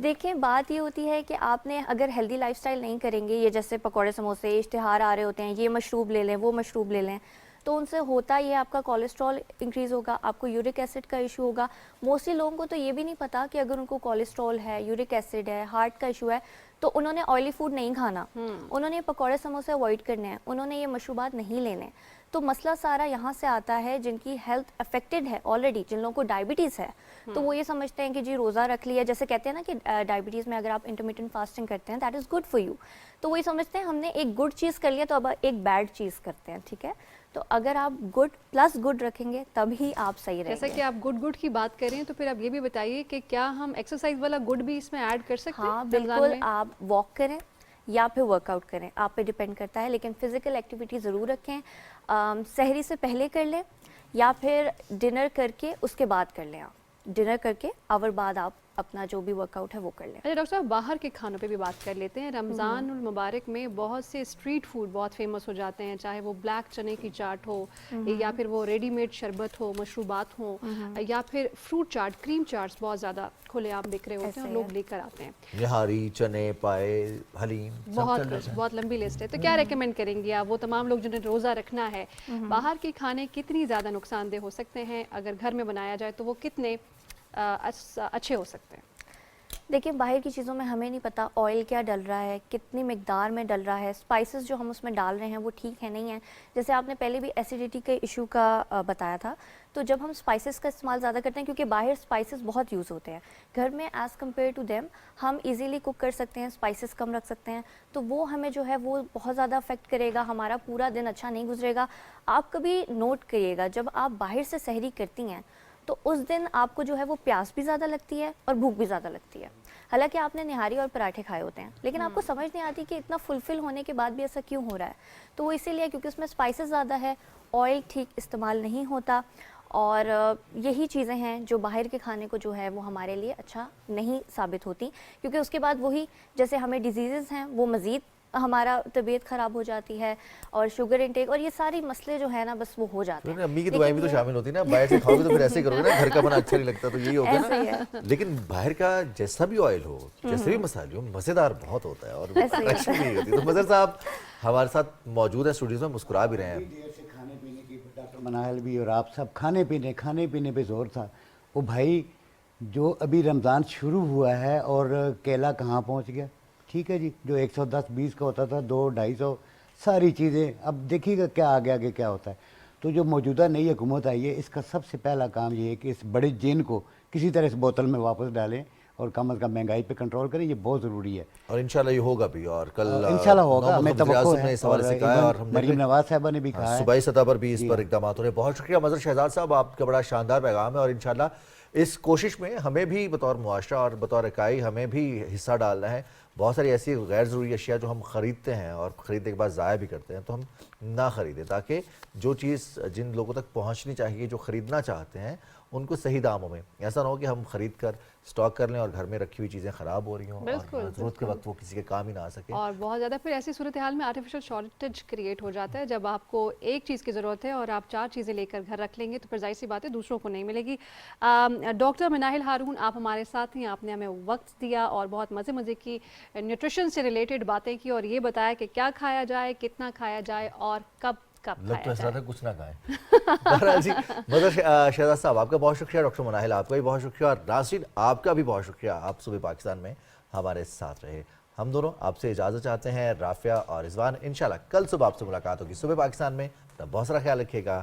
دیکھیں بات یہ ہوتی ہے کہ آپ نے اگر ہیلدی لائف سٹائل نہیں کریں گے, یہ جیسے پکوڑے سموسے اشتہار آ رہے ہوتے ہیں, یہ مشروب لے لیں وہ مشروب لے لیں, تو ان سے ہوتا یہ آپ کا کولیسٹرول انکریز ہوگا, آپ کو یورک ایسڈ کا ایشو ہوگا. موسٹلی لوگوں کو تو یہ بھی نہیں پتا کہ اگر ان کو کولیسٹرول ہے, یورک ایسڈ ہے, ہارٹ کا ایشو ہے, تو انہوں نے آئلی فوڈ نہیں کھانا, انہوں نے پکوڑے سموسے اوائڈ کرنے ہیں, انہوں نے یہ مشروبات نہیں لینے. تو مسئلہ سارا یہاں سے آتا ہے جن کی ہیلتھ افیکٹڈ ہے آلریڈی, جن لوگوں کو ڈائبٹیز ہے, تو وہ یہ سمجھتے ہیں کہ جی روزہ رکھ لیا, جیسے کہتے ہیں نا کہ ڈائبٹیز میں اگر آپ انٹرمیٹنٹ فاسٹنگ کرتے ہیں that is good for you, تو وہی سمجھتے ہیں ہم نے ایک گڈ چیز کر لیا تو اب ایک بیڈ چیز کرتے ہیں, ٹھیک ہے. تو اگر آپ گڈ پلس گڈ رکھیں گے تب ہی آپ صحیح رہیں گے. جیسا کہ آپ گڈ کی بات کریں تو پھر آپ یہ بھی بتائیے کہ کیا ہم ایکسرسائز والا گڈ بھی اس میں ایڈ کر سکتے ہیں؟ ہاں بالکل, آپ واک کریں یا پھر ورک آؤٹ کریں, آپ پہ ڈیپینڈ کرتا ہے, لیکن فزیکل ایکٹیویٹی ضرور رکھیں. سحری سے پہلے کر لیں یا پھر ڈنر کر کے اس کے بعد کر لیں. آپ ڈنر کر کے آور بعد آپ اپنا جو بھی ورک آؤٹ ہے وہ کر لیں. اچھا ڈاکٹر صاحب, باہر کے کھانوں پہ بھی بات کر لیتے ہیں. رمضان المبارک میں بہت سے اسٹریٹ فوڈ بہت فیمس ہو جاتے ہیں, چاہے وہ بلیک چنے کی چاٹ ہو یا پھر وہ ریڈی میڈ شربت ہو, مشروبات ہوں, یا پھر فروٹ چاٹ, کریم چاٹس بہت زیادہ کھلے عام بک رہے ہوتے ہیں, لوگ لے کر آتے ہیں. نہاری, چنے, پائے, حلیم, بہت لمبی لسٹ ہے. تو کیا ریکمینڈ کریں گے آپ وہ تمام لوگ جنہیں روزہ رکھنا ہے, باہر کے کھانے کتنی زیادہ نقصان دہ ہو سکتے ہیں, اگر گھر میں بنایا جائے تو وہ کتنے اچھے ہو سکتے ہیں؟ دیکھیں باہر کی چیزوں میں ہمیں نہیں پتا آئل کیا ڈل رہا ہے, کتنی مقدار میں ڈل رہا ہے, اسپائسز جو ہم اس میں ڈال رہے ہیں وہ ٹھیک ہے نہیں ہیں. جیسے آپ نے پہلے بھی ایسیڈیٹی کے ایشو کا بتایا تھا, تو جب ہم اسپائسز کا استعمال زیادہ کرتے ہیں, کیونکہ باہر اسپائسز بہت یوز ہوتے ہیں, گھر میں ایز کمپیئر ٹو دیم ہم ایزیلی کوک کر سکتے ہیں, اسپائسز کم رکھ سکتے ہیں, تو وہ ہمیں جو ہے وہ بہت زیادہ افیکٹ کرے گا, ہمارا پورا دن اچھا نہیں گزرے گا. آپ کبھی نوٹ کریے گا جب آپ باہر سے سحری کرتی ہیں تو اس دن آپ کو جو ہے وہ پیاس بھی زیادہ لگتی ہے اور بھوک بھی زیادہ لگتی ہے, حالانکہ آپ نے نہاری اور پراٹھے کھائے ہوتے ہیں, لیکن آپ کو سمجھ نہیں آتی کہ اتنا فلفل ہونے کے بعد بھی ایسا کیوں ہو رہا ہے. تو وہ اسی لیے کیونکہ اس میں اسپائسز زیادہ ہے, آئل ٹھیک استعمال نہیں ہوتا, اور یہی چیزیں ہیں جو باہر کے کھانے کو جو ہے وہ ہمارے لیے اچھا نہیں ثابت ہوتی, کیونکہ اس کے بعد وہی جیسے ہمیں ڈیزیزز ہیں وہ مزید ہمارا طبیعت خراب ہو جاتی ہے, اور شوگر انٹیک اور یہ ساری مسئلے جو ہے نا بس وہ ہو جاتے ہیں. امی کی دعائیں بھی تو شامل ہوتی ہیں نا, باہر سے کھاؤ گے تو پھر ایسے ہی کرو گے نا, گھر کا بنا اچھا نہیں لگتا تو یہی ہوگا نا. لیکن باہر کا جیسا بھی آئل ہو, جیسے بھی مسالے ہو, مزیدار بہت ہوتا ہے اور اچھی نہیں ہوتی. تو مظہر صاحب ہمارے ساتھ موجود ہیں اسٹوڈیوز میں, مسکرا بھی رہے ہیں. کھانے پینے کی ڈاکٹر مناہل بھی اور آپ سب کھانے پینے پہ زور تھا. وہ بھائی جو ابھی رمضان شروع ہوا ہے اور کیلا کہاں پہنچ گیا, ٹھیک ہے جی, جو 110-20 کا ہوتا تھا 200-250 ساری چیزیں, اب دیکھیے گا کیا آگے آگے کیا ہوتا ہے. تو جو موجودہ نئی حکومت آئی ہے اس کا سب سے پہلا کام یہ ہے کہ اس بڑے جین کو کسی طرح اس بوتل میں واپس ڈالیں اور کم از کم مہنگائی پہ کنٹرول کریں, یہ بہت ضروری ہے. اور انشاءاللہ یہ ہوگا بھی, اور کل انشاءاللہ ہوگا, ہمیں توقع ہے. اور مریم نواز صاحبہ نے بھی کہا ہے صوبائی سطح پر بھی اس پر اقدامات ہو رہے ہیں. بہت شکریہ مظہر شہزاد صاحب, آپ کا بڑا شاندار پیغام ہے, اور انشاءاللہ اس کوشش میں ہمیں بھی بطور معاشرہ اور بطور اکائی ہمیں بھی حصہ ڈالنا ہے. بہت ساری ایسی غیر ضروری اشیاء جو ہم خریدتے ہیں اور خریدنے کے بعد ضائع بھی کرتے ہیں, تو ہم نہ خریدیں, تاکہ جو چیز جن لوگوں تک پہنچنی چاہیے, جو خریدنا چاہتے ہیں, ان کو صحیح داموں میں, ایسا نہ ہو کہ ہم خرید کر سٹاک کر لیں اور گھر میں رکھی ہوئی چیزیں خراب ہو رہی ہوں اور ضرورت کے وقت وہ کسی کے کام ہی نہ آ سکے. اور بہت زیادہ پھر ایسی صورتحال میں آرٹیفیشل شارٹیج کریٹ ہو جاتا ہے, جب آپ کو ایک چیز کی ضرورت ہے اور آپ 4 چیزیں لے کر گھر رکھ لیں گے تو پھر ظاہر سی بات ہے دوسروں کو نہیں ملے گی. ڈاکٹر مناہل ہارون, آپ ہمارے ساتھ ہیں, آپ نے ہمیں وقت دیا اور بہت مزے کی نیوٹریشن سے ریلیٹڈ باتیں کی, اور یہ بتایا کہ کیا کھایا جائے, کتنا کھایا جائے اور کب لگ تو ایسا کچھ نہ کھائیں. جی مظہر شہزاد صاحب آپ کا بہت شکریہ, ڈاکٹر مناہل آپ کا بھی بہت شکریہ, اور ناظرین آپ کا بھی بہت شکریہ, آپ صبح پاکستان میں ہمارے ساتھ رہے. ہم دونوں آپ سے اجازت چاہتے ہیں, رافعہ اور رضوان. انشاءاللہ کل صبح آپ سے ملاقات ہوگی صبح پاکستان میں. بہت سارا خیال رکھیے گا.